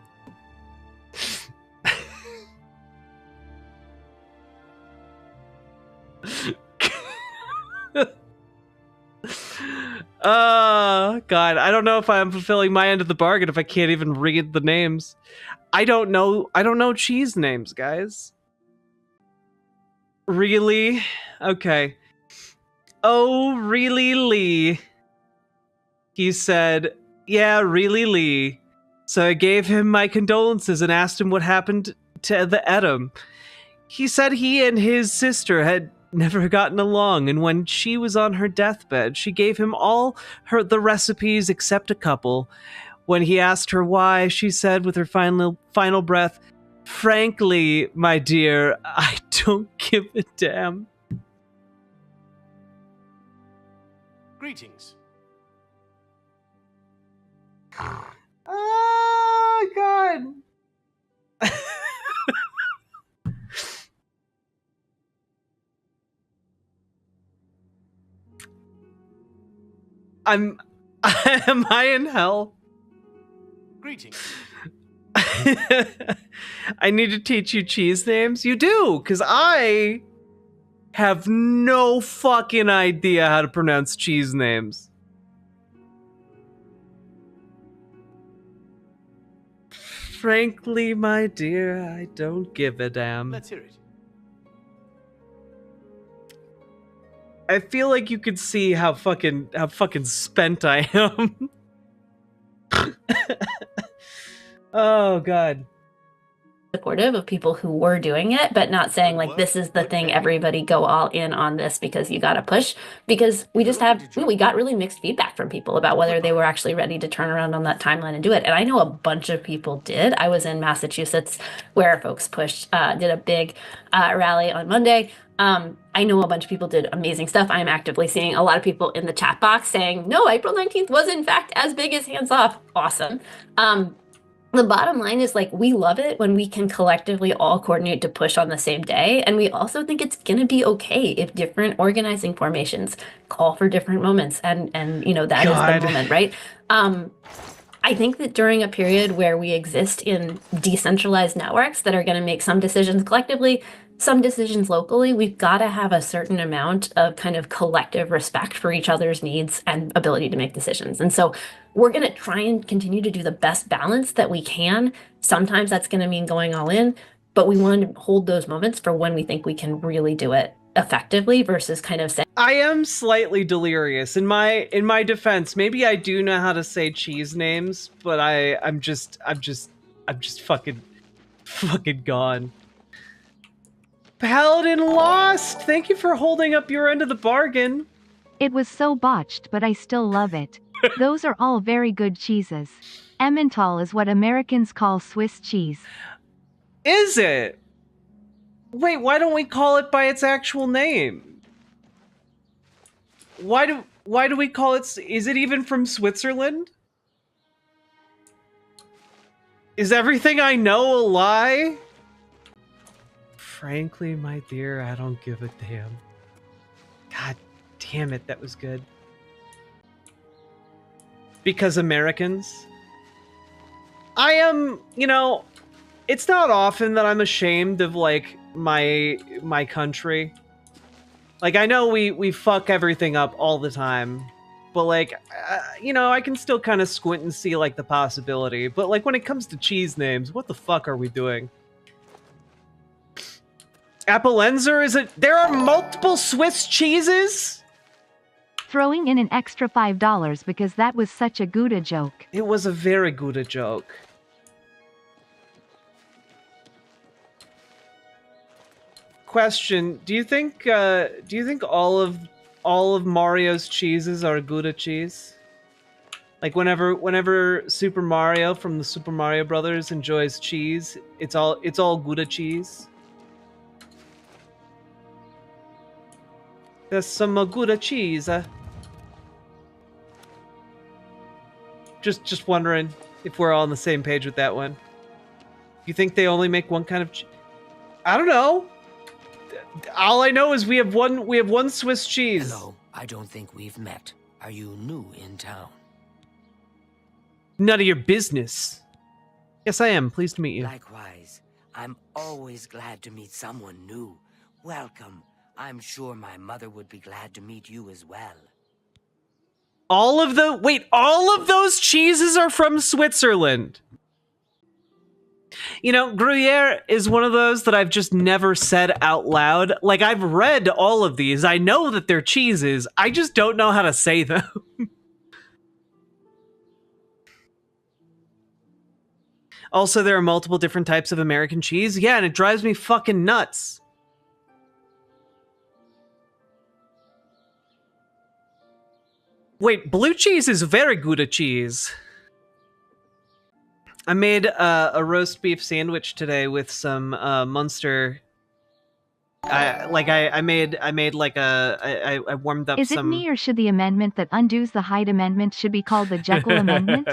A: God, I don't know if I'm fulfilling my end of the bargain if I can't even read the names. I don't know cheese names, guys. Really? Okay. Oh, really, Lee? He said, yeah, really, Lee. So I gave him my condolences and asked him what happened to the Edom. He said he and his sister had never gotten along, and when she was on her deathbed, she gave him all the recipes except a couple. When he asked her why, she said with her final breath, frankly, my dear, I don't give a damn.
G: Greetings.
A: Oh, God. Am I in hell?
G: Greetings.
A: I need to teach you cheese names? You do, because I have no fucking idea how to pronounce cheese names. Frankly, my dear, I don't give a damn.
G: Let's hear it.
A: I feel like you could see how fucking spent I am. Oh, God.
D: Supportive of people who were doing it, but not saying like this is the thing, everybody go all in on this because you got to push, because we got really mixed feedback from people about whether they were actually ready to turn around on that timeline and do it. And I know a bunch of people did. I was in Massachusetts where folks pushed, did a big rally on Monday. I know a bunch of people did amazing stuff. I'm actively seeing a lot of people in the chat box saying, no, April 19th was in fact as big as Hands Off. Awesome. The bottom line is, like, we love it when we can collectively all coordinate to push on the same day. And we also think it's going to be okay if different organizing formations call for different moments. And you know, that is the moment, right? I think that during a period where we exist in decentralized networks that are going to make some decisions collectively, some decisions locally, we've got to have a certain amount of kind of collective respect for each other's needs and ability to make decisions. And so we're going to try and continue to do the best balance that we can. Sometimes that's going to mean going all in, but we want to hold those moments for when we think we can really do it effectively versus kind of saying,
A: I am slightly delirious. In my defense, maybe I do know how to say cheese names, but I'm just fucking gone. Paladin Lost, thank you for holding up your end of the bargain.
C: It was so botched, but I still love it. Those are all very good cheeses. Emmental is what Americans call Swiss cheese.
A: Is it? Wait, why don't we call it by its actual name? Why do we call it? Is it even from Switzerland? Is everything I know a lie? Frankly, my dear, I don't give a damn. God damn it, that was good. Because Americans? I am, you know, it's not often that I'm ashamed of, like, my country. Like, I know we fuck everything up all the time, but, like, you know, I can still kind of squint and see, like, the possibility. But, like, when it comes to cheese names, what the fuck are we doing? Appellenzer, is it? There are multiple Swiss cheeses?
C: Throwing in an extra $5 because that was such a Gouda joke.
A: It was a very Gouda joke. Question: do you think all of Mario's cheeses are Gouda cheese? Like whenever Super Mario from the Super Mario Brothers enjoys cheese, it's all Gouda cheese. There's some Gouda cheese. Just wondering if we're all on the same page with that one. You think they only make one kind of I don't know. All I know is we have one Swiss cheese.
I: Hello, I don't think we've met. Are you new in town?
A: None of your business. Yes, I am. Pleased to meet you.
E: Likewise, I'm always glad to meet someone new. Welcome. I'm sure my mother would be glad to meet you as well.
A: All of those cheeses are from Switzerland. You know, Gruyere is one of those that I've just never said out loud. Like, I've read all of these. I know that they're cheeses. I just don't know how to say them. Also, there are multiple different types of American cheese. Yeah, and it drives me fucking nuts. Wait, blue cheese is very good at cheese. I made a roast beef sandwich today with some Munster. I warmed up some.
C: Is it me or should the amendment that undoes the Hyde Amendment should be called the Jekyll Amendment?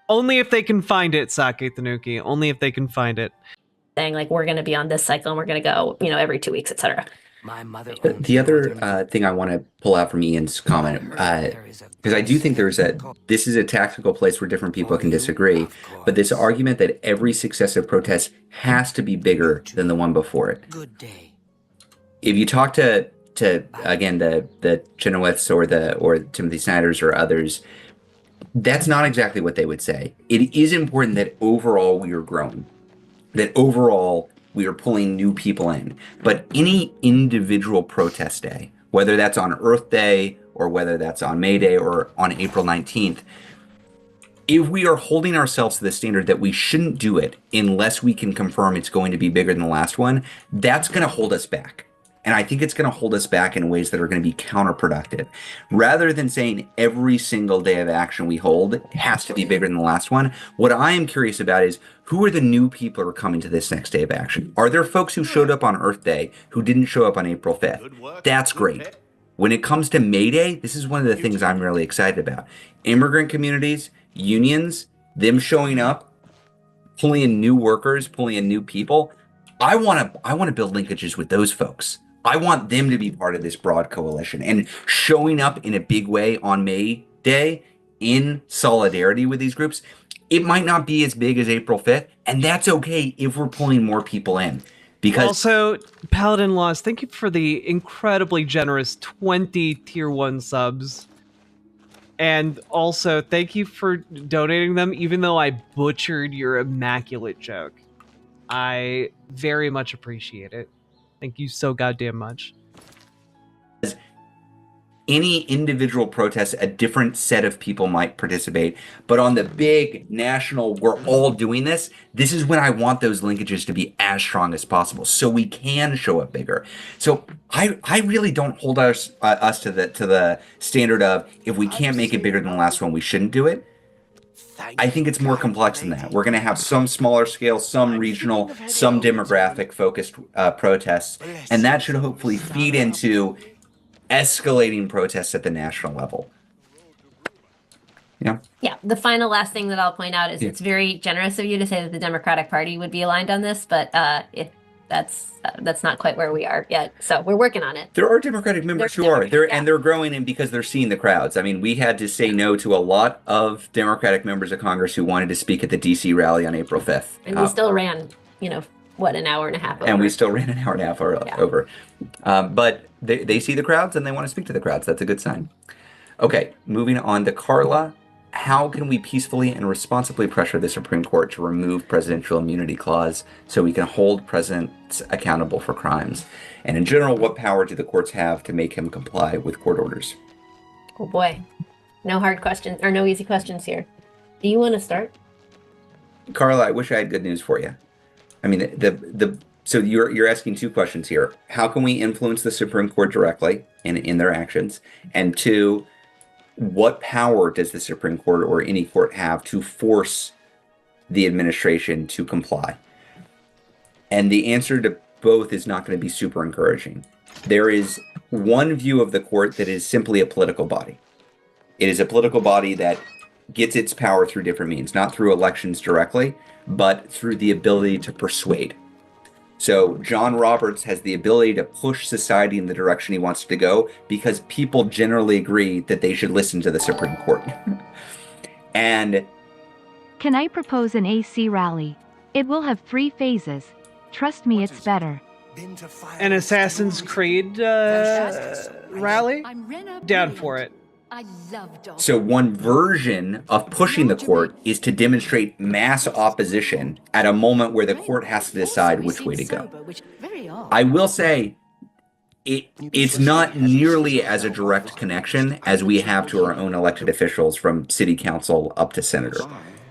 A: Only if they can find it, Sake Tanuki. Only if they can find it.
D: Saying like we're going to be on this cycle and we're going to go, every 2 weeks, etc.
E: My mother.
B: The other thing I want to pull out from Ian's comment, because I do think this is a tactical place where different people can disagree, but this argument that every successive protest has to be bigger than the one before it.
E: Good day.
B: If you talk to again the Chenoweths or Timothy Snyders or others, that's not exactly what they would say. It is important that overall we are growing, that overall we are pulling new people in. But any individual protest day, whether that's on Earth Day or whether that's on May Day or on April 19th, if we are holding ourselves to the standard that we shouldn't do it unless we can confirm it's going to be bigger than the last one, that's going to hold us back. And I think it's going to hold us back in ways that are going to be counterproductive. Rather than saying every single day of action we hold has to be bigger than the last one, what I am curious about is who are the new people who are coming to this next day of action? Are there folks who showed up on Earth Day who didn't show up on April 5th? That's great. When it comes to May Day, this is one of the things I'm really excited about. Immigrant communities, unions, them showing up, pulling in new workers, pulling in new people. I want to build linkages with those folks. I want them to be part of this broad coalition and showing up in a big way on May Day in solidarity with these groups. It might not be as big as April 5th, and that's okay if we're pulling more people in. Because
A: also, Paladin Laws, thank you for the incredibly generous 20 tier 1 subs. And also, thank you for donating them, even though I butchered your immaculate joke. I very much appreciate it. Thank you so goddamn much.
B: Any individual protest, a different set of people might participate. But on the big national, we're all doing this, this is when I want those linkages to be as strong as possible so we can show up bigger. So I really don't hold us to the standard of if we can't make it bigger than the last one, we shouldn't do it. I think it's more complex than that. We're going to have some smaller scale, some regional, some demographic focused protests, and that should hopefully feed into escalating protests at the national level. Yeah.
D: Yeah. The last thing that I'll point out is it's very generous of you to say that the Democratic Party would be aligned on this, but that's not quite where we are yet. So we're working on it.
B: There are Democratic members who are there, and they're growing in because they're seeing the crowds. I mean, we had to say no to a lot of Democratic members of Congress who wanted to speak at the DC rally on April 5th.
D: And we still ran, an hour and a half over.
B: And we still ran an hour and a half over. But they see the crowds and they want to speak to the crowds. That's a good sign. Okay, moving on to Carla. How can we peacefully and responsibly pressure the Supreme Court to remove presidential immunity clause so we can hold presidents accountable for crimes? And in general, what power do the courts have to make him comply with court orders?
D: Oh boy. No hard questions or no easy questions here. Do you want to start?
B: Carla, I wish I had good news for you. I mean, so you're asking two questions here. How can we influence the Supreme Court directly in their actions? And two, what power does the Supreme Court or any court have to force the administration to comply? And the answer to both is not going to be super encouraging. There is one view of the court that is simply a political body. It is a political body that gets its power through different means, not through elections directly, but through the ability to persuade. So John Roberts has the ability to push society in the direction he wants to go because people generally agree that they should listen to the Supreme Court. And
C: Can I propose an AC rally? It will have 3 phases. Trust me, it's better.
A: An Assassin's Creed rally? Down for it.
I: I love dogs.
B: so one version of pushing the court is to demonstrate mass opposition at a moment where the court has to decide which way to go. I will say it's not nearly as a direct connection as we have to our own elected officials from city council up to senator.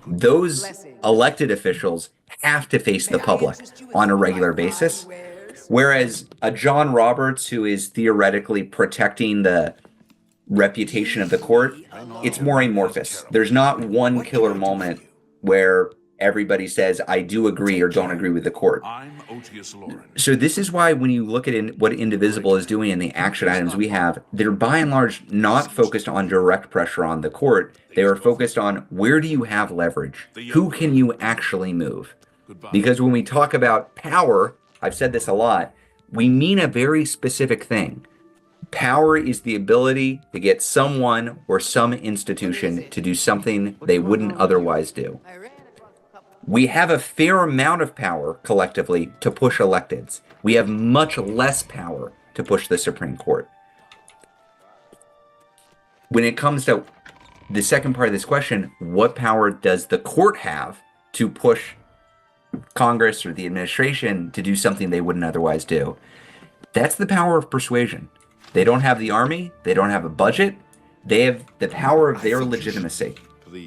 B: Those elected officials have to face the public on a regular basis, whereas a John Roberts, who is theoretically protecting the reputation of the court, it's more amorphous. There's not one killer moment where everybody says, I do agree or don't agree with the court. So this is why when you look at what Indivisible is doing in the action items we have, they're by and large not focused on direct pressure on the court. They are focused on where do you have leverage? Who can you actually move? Because when we talk about power, I've said this a lot, we mean a very specific thing. Power is the ability to get someone or some institution to do something they wouldn't otherwise do. We have a fair amount of power collectively to push electeds. We have much less power to push the Supreme Court. When it comes to the second part of this question, what power does the court have to push Congress or the administration to do something they wouldn't otherwise do? That's the power of persuasion. They don't have the army. They don't have a budget. They have the power of their legitimacy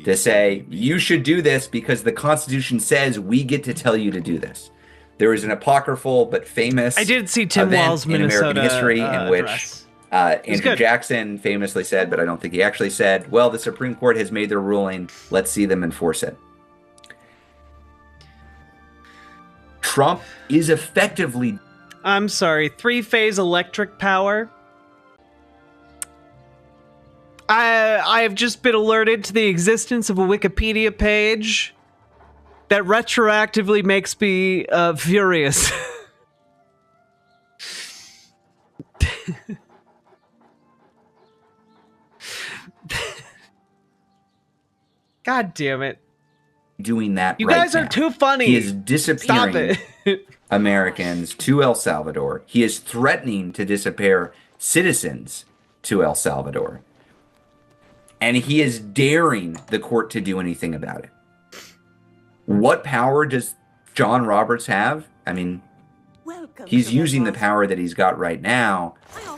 B: to say, you should do this because the Constitution says we get to tell you to do this. There is an apocryphal but famous
A: I did see Tim Wall's
B: in
A: Minnesota
B: American history in which Andrew
A: good.
B: Jackson famously said, but I don't think he actually said, well, the Supreme Court has made their ruling. Let's see them enforce it. Trump is effectively...
A: I'm sorry, 3-phase electric power. I have just been alerted to the existence of a Wikipedia page that retroactively makes me furious. God damn it.
B: Doing that
A: You
B: right
A: guys are
B: now.
A: too funny.
B: He is disappearing
A: Stop it.
B: Americans to El Salvador. He is threatening to disappear citizens to El Salvador. And he is daring the court to do anything about it. What power does John Roberts have? I mean, he's using the power that he's got right now.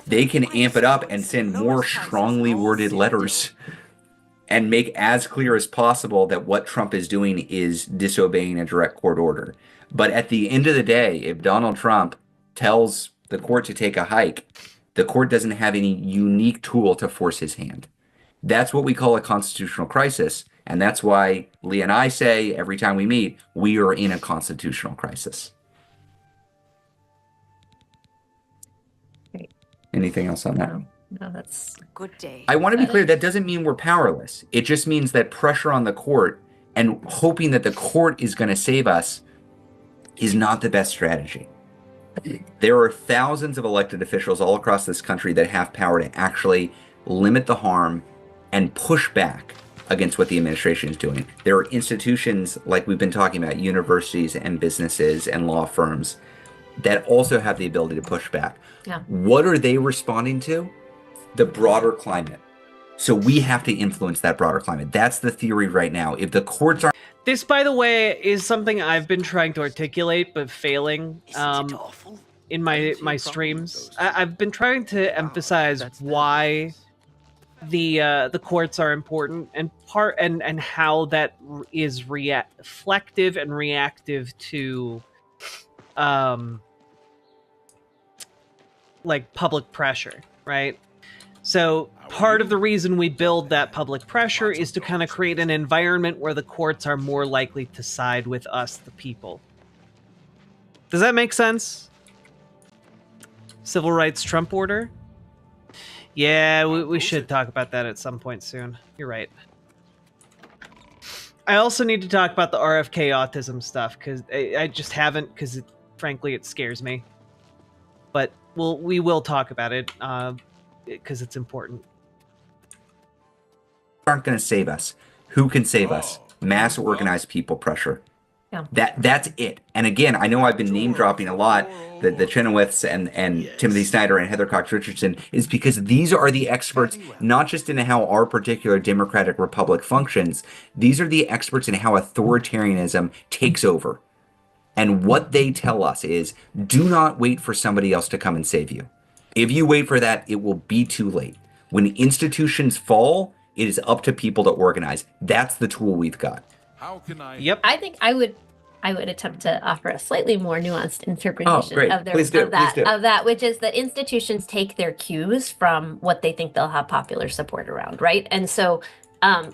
B: They can amp it up and send more strongly worded letters and make as clear as possible that what Trump is doing is disobeying a direct court order. But at the end of the day, if Donald Trump tells the court to take a hike, the court doesn't have any unique tool to force his hand. That's what we call a constitutional crisis. And that's why Lee and I say every time we meet, we are in a constitutional crisis.
D: Great.
B: Anything else on that?
D: No, that's
I: Good day.
B: I want to be clear, that doesn't mean we're powerless. It just means that pressure on the court and hoping that the court is going to save us is not the best strategy. There are thousands of elected officials all across this country that have power to actually limit the harm and push back against what the administration is doing. There are institutions, like we've been talking about, universities and businesses and law firms, that also have the ability to push back.
D: Yeah.
B: What are they responding to? The broader climate. So we have to influence that broader climate. That's the theory right now. If the courts aren't...
A: This, by the way, is something I've been trying to articulate, but failing in my streams. I've been trying to emphasize why the courts are important and how that is reflective and reactive to like public pressure, right? So part of the reason we build that public pressure is to kind of create an environment where the courts are more likely to side with us, the people. Does that make sense? Civil rights Trump order? Yeah, we should talk about that at some point soon. You're right. I also need to talk about the RFK autism stuff, because I just haven't, because frankly, it scares me. But we will talk about it because it's important.
B: Aren't going to save us. Who can save us? Mass organized people pressure.
D: Yeah.
B: That's it. And again, I know I've been name dropping a lot, the Chenoweths and Timothy Snyder and Heather Cox Richardson, is because these are the experts, not just in how our particular democratic republic functions. These are the experts in how authoritarianism takes over. And what they tell us is, do not wait for somebody else to come and save you. If you wait for that, it will be too late. When institutions fall, it is up to people to organize. That's the tool we've got.
G: How can I?
A: Yep.
D: I think I would attempt to offer a slightly more nuanced interpretation of that, which is that institutions take their cues from what they think they'll have popular support around, right? And so,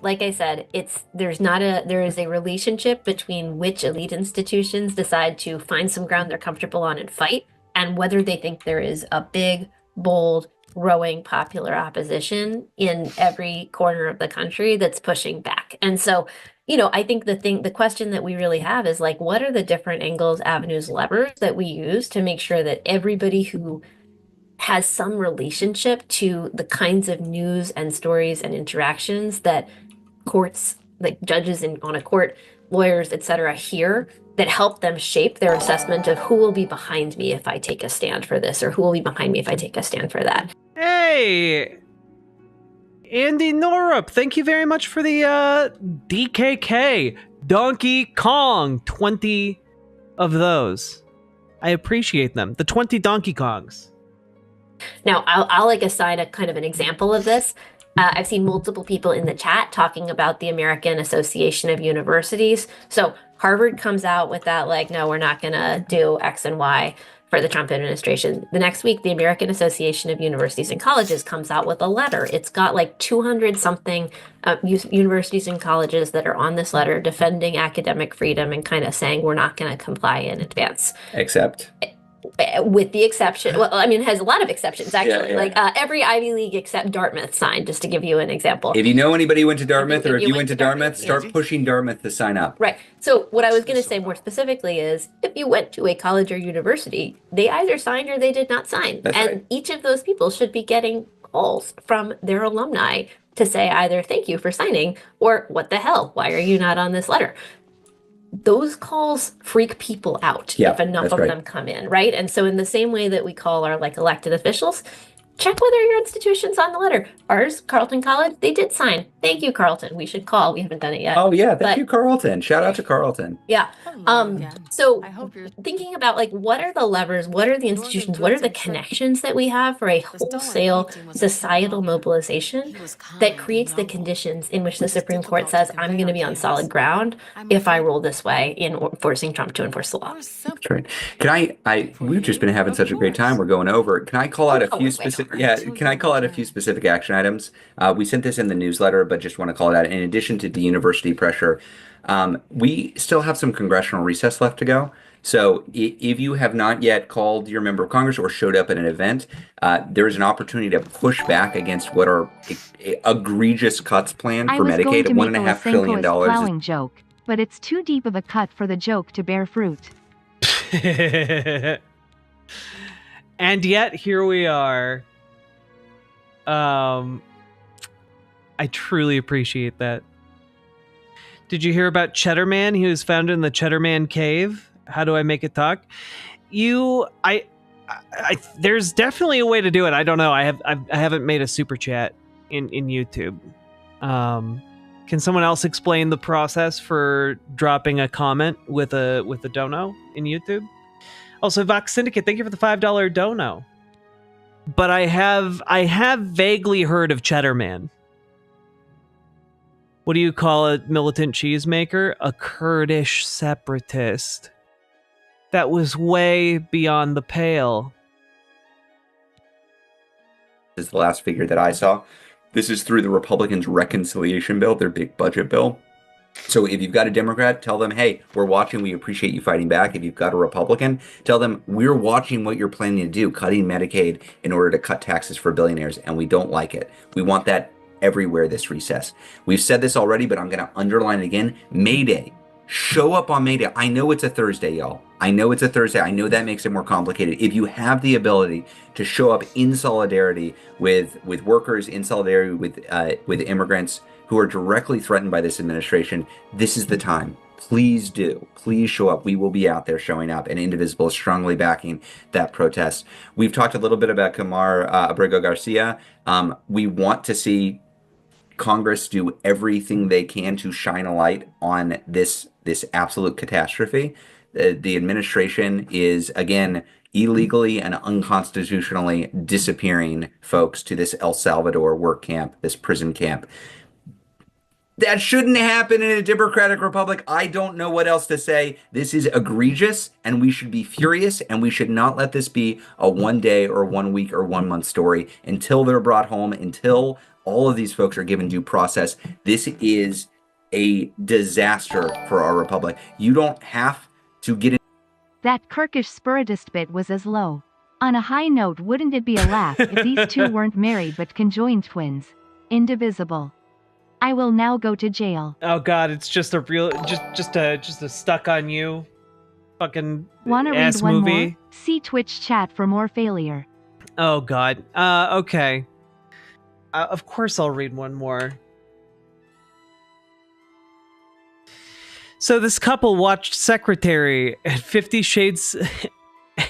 D: like I said, there is a relationship between which elite institutions decide to find some ground they're comfortable on and fight, and whether they think there is a big, bold, growing popular opposition in every corner of the country that's pushing back. And so, I think the question that we really have is like, what are the different angles, avenues, levers that we use to make sure that everybody who has some relationship to the kinds of news and stories and interactions that courts, like judges on a court, lawyers, etc., hear, that help them shape their assessment of who will be behind me if I take a stand for this, or who will be behind me if I take a stand for that.
A: Hey, Andy Norup, thank you very much for the DKK Donkey Kong 20 of those. I appreciate them. The 20 Donkey Kongs.
D: Now, I'll like assign a kind of an example of this. I've seen multiple people in the chat talking about the American Association of Universities. So Harvard comes out with that, like, no, we're not going to do X and Y for the Trump administration. The next week, the American Association of Universities and Colleges comes out with a letter. It's got like 200 something universities and colleges that are on this letter defending academic freedom and kind of saying we're not going to comply in advance.
B: Except...
D: with the exception, well, I mean, it has a lot of exceptions, actually.
B: Yeah.
D: Like every Ivy League except Dartmouth signed, just to give you an example.
B: If you know anybody who went to Dartmouth, or if you went to Dartmouth, start pushing Dartmouth to sign up.
D: Right. So what I was going to say more specifically is, if you went to a college or university, they either signed or they did not sign.
B: That's
D: and
B: right.
D: Each of those people should be getting calls from their alumni to say either thank you for signing or what the hell, why are you not on this letter? Those calls freak people out if enough of them come in, right? And so in the same way that we call our like elected officials, check whether your institution's on the letter. Ours, Carleton College, they did sign. Thank you, Carleton. We should call. We haven't done it yet.
B: Oh yeah, thank you, Carleton. Shout out to Carleton.
D: Yeah. So thinking about like, what are the levers, what are the institutions, what are the connections that we have for a wholesale societal mobilization that creates the conditions in which the Supreme Court says, I'm going to be on solid ground if I roll this way in forcing Trump to enforce the law.
B: That's right. Can we've just been having such a great time. We're going over. Can I call out a few specific? Yeah. Can I call out a few specific action items? We sent this in the newsletter, but just want to call it out. In addition to the university pressure, we still have some congressional recess left to go. So if you have not yet called your member of Congress or showed up at an event, there is an opportunity to push back against what are egregious cuts planned for Medicaid. $1.5 trillion.
C: Plowing joke, but it's too deep of a cut for the joke to bear fruit.
A: And yet here we are. I truly appreciate that. Did you hear about Cheddar Man? He was found in the Cheddar Man cave. How do I make it talk? There's definitely a way to do it. I don't know. I haven't made a super chat in YouTube. Can someone else explain the process for dropping a comment with a dono in YouTube? Also, Vox Syndicate, thank you for the $5 dono. But I have vaguely heard of Cheddar Man. What do you call a militant cheesemaker? A Kurdish separatist. That was way beyond the pale.
B: This is the last figure that I saw. This is through the Republicans' reconciliation bill, their big budget bill. So if you've got a Democrat, tell them, hey, we're watching. We appreciate you fighting back. If you've got a Republican, tell them we're watching what you're planning to do, cutting Medicaid in order to cut taxes for billionaires, and we don't like it. We want that everywhere this recess. We've said this already, but I'm going to underline it again. May Day Show up on May Day. I know it's a Thursday, y'all. I know it's a Thursday. I know that makes it more complicated. If you have the ability to show up in solidarity with workers, in solidarity with immigrants who are directly threatened by this administration, this is the time. Please do. Please show up. We will be out there showing up, and Indivisible is strongly backing that protest. We've talked a little bit about Camar Abrego Garcia. We want to see Congress do everything they can to shine a light on this absolute catastrophe. The administration is, again, illegally and unconstitutionally disappearing folks to this El Salvador work camp, this prison camp. That shouldn't happen in a democratic republic. I don't know what else to say. This is egregious, and we should be furious, and we should not let this be a 1 day or 1 week or 1 month story until they're brought home, until all of these folks are given due process. This is a disaster for our republic. You don't have to get in.
C: That Kirkish spiritist bit was as low. On a high note, wouldn't it be a laugh if these two weren't married but conjoined twins? Indivisible. I will now go to jail.
A: Oh God, it's just a real, just a stuck on you, fucking
C: Wanna read
A: ass
C: one
A: movie.
C: more? See Twitch chat for more failure.
A: Oh God. Okay. Of course I'll read one more. So this couple watched Secretary and 50 Shades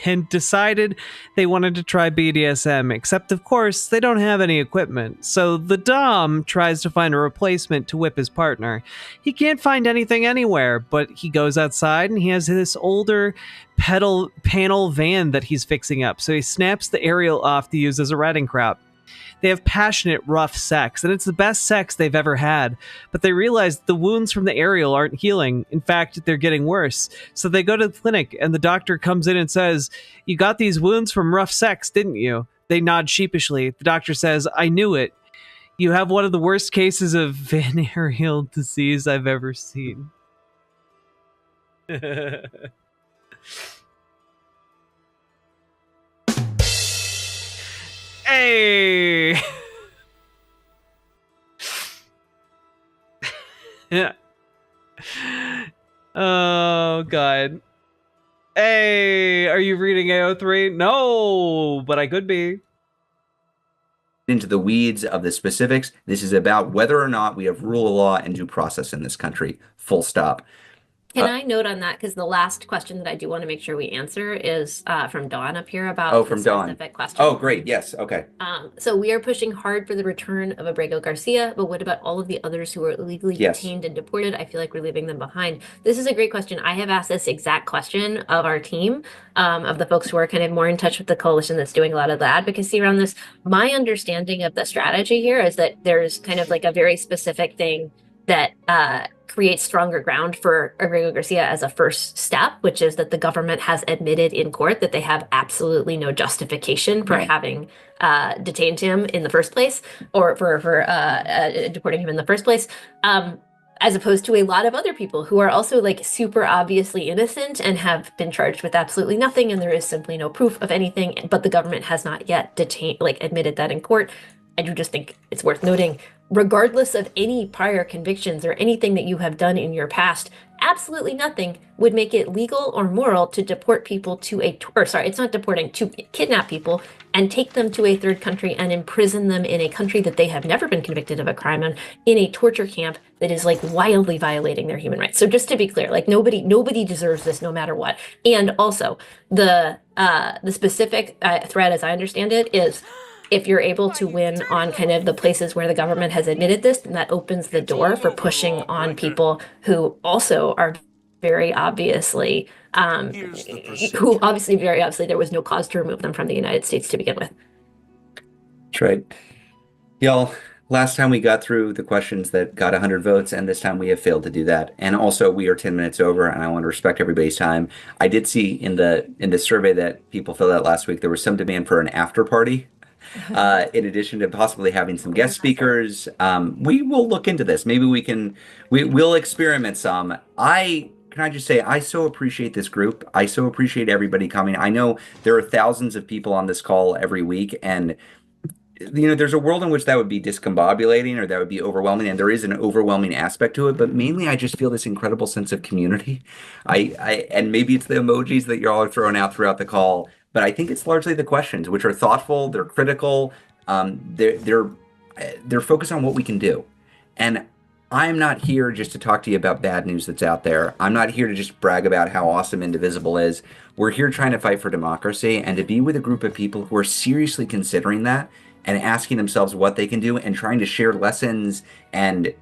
A: and decided they wanted to try BDSM, except of course they don't have any equipment. So the Dom tries to find a replacement to whip his partner. He can't find anything anywhere, but he goes outside and he has this older panel van that he's fixing up. So he snaps the aerial off to use as a riding crop. They have passionate, rough sex, and it's the best sex they've ever had. But they realize the wounds from the aerial aren't healing. In fact, they're getting worse. So they go to the clinic, and the doctor comes in and says, "You got these wounds from rough sex, didn't you?" They nod sheepishly. The doctor says, "I knew it. You have one of the worst cases of venereal disease I've ever seen." Hey! Yeah. Oh, God. Hey, are you reading AO3? No, but I could be.
B: Into the weeds of the specifics. This is about whether or not we have rule of law and due process in this country. Full stop.
D: Can I note on that, because the last question that I do want to make sure we answer is from Dawn up here about
B: from
D: the
B: Dawn.
D: specific question.
B: Oh, great. Yes. Okay.
D: So we are pushing hard for the return of Abrego Garcia, but what about all of the others who are illegally detained and deported? I feel like we're leaving them behind. This is a great question. I have asked this exact question of our team, of the folks who are kind of more in touch with the coalition that's doing a lot of the advocacy around this. My understanding of the strategy here is that there's kind of like a very specific thing that creates stronger ground for Abrego Garcia as a first step, which is that the government has admitted in court that they have absolutely no justification for having detained him in the first place, or for deporting him in the first place, as opposed to a lot of other people who are also like super obviously innocent and have been charged with absolutely nothing, and there is simply no proof of anything, but the government has not yet admitted that in court. I do just think it's worth noting, regardless of any prior convictions or anything that you have done in your past, absolutely nothing would make it legal or moral to deport people to to kidnap people and take them to a third country and imprison them in a country that they have never been convicted of a crime in a torture camp that is like wildly violating their human rights. So just to be clear, like nobody deserves this no matter what. And also the specific threat, as I understand it, is if you're able to win on kind of the places where the government has admitted this, then that opens the door for pushing on people who also are very obviously, very obviously there was no cause to remove them from the United States to begin with.
B: That's right. Y'all, last time we got through the questions that got 100 votes, and this time we have failed to do that. And also, we are 10 minutes over, and I want to respect everybody's time. I did see in the survey that people filled out last week, there was some demand for an after party. In addition to possibly having some guest speakers. We will look into this. Maybe we'll experiment some. Can I just say, I so appreciate this group. I so appreciate everybody coming. I know there are thousands of people on this call every week, and there's a world in which that would be discombobulating or that would be overwhelming, and there is an overwhelming aspect to it. But mainly, I just feel this incredible sense of community. And maybe it's the emojis that you're all throwing out throughout the call, but I think it's largely the questions, which are thoughtful, they're critical, they're focused on what we can do. And I'm not here just to talk to you about bad news that's out there. I'm not here to just brag about how awesome Indivisible is. We're here trying to fight for democracy and to be with a group of people who are seriously considering that and asking themselves what they can do and trying to share lessons and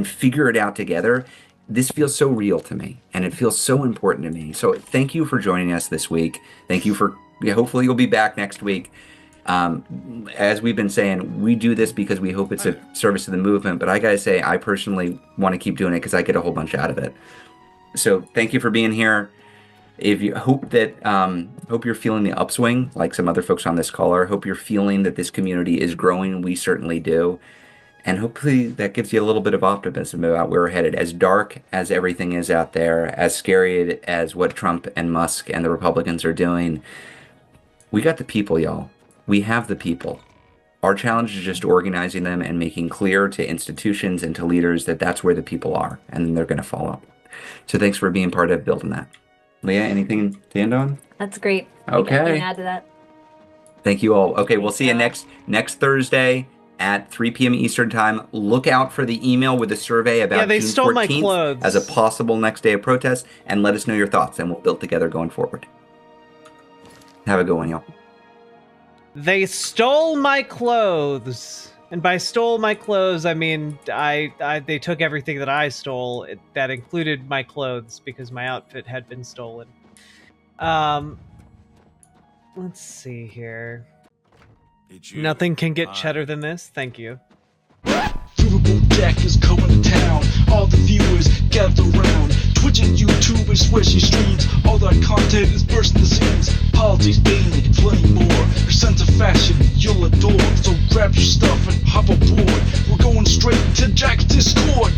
B: figure it out together. This feels so real to me, and it feels so important to me. So thank you for joining us this week. Thank you for, hopefully you'll be back next week. As we've been saying, we do this because we hope it's a service to the movement, but I gotta say, I personally want to keep doing it because I get a whole bunch out of it. So thank you for being here. If you hope you're feeling the upswing, like some other folks on this call are, hope you're feeling that this community is growing. We certainly do. And hopefully that gives you a little bit of optimism about where we're headed. As dark as everything is out there, as scary as what Trump and Musk and the Republicans are doing, we got the people, y'all. We have the people. Our challenge is just organizing them and making clear to institutions and to leaders that that's where the people are, and then they're going to follow. So thanks for being part of building that. Leah, anything to end on?
D: That's great.
B: Okay.
D: I can add to that.
B: Thank you all. Okay, we'll see you next Thursday at 3 p.m. Eastern Time. Look out for the email with the survey about
A: they
B: June
A: stole
B: 14th
A: my clothes
B: as a possible next day of protest, and let us know your thoughts, and we'll build together going forward. Have a good one, y'all.
A: They stole my clothes. And by stole my clothes, I mean they took everything that I stole. That included my clothes because my outfit had been stolen. Let's see here. Nothing can get cheddar than this. Thank you.
I: Riverboat Jack is coming to town. All the viewers gather round. Twitch and YouTube and swishy streams. All that content is bursting the seams. Politics, gaming, plenty more. Your sense of fashion you'll adore. So grab your stuff and hop aboard. We're going straight to Jack's Discord.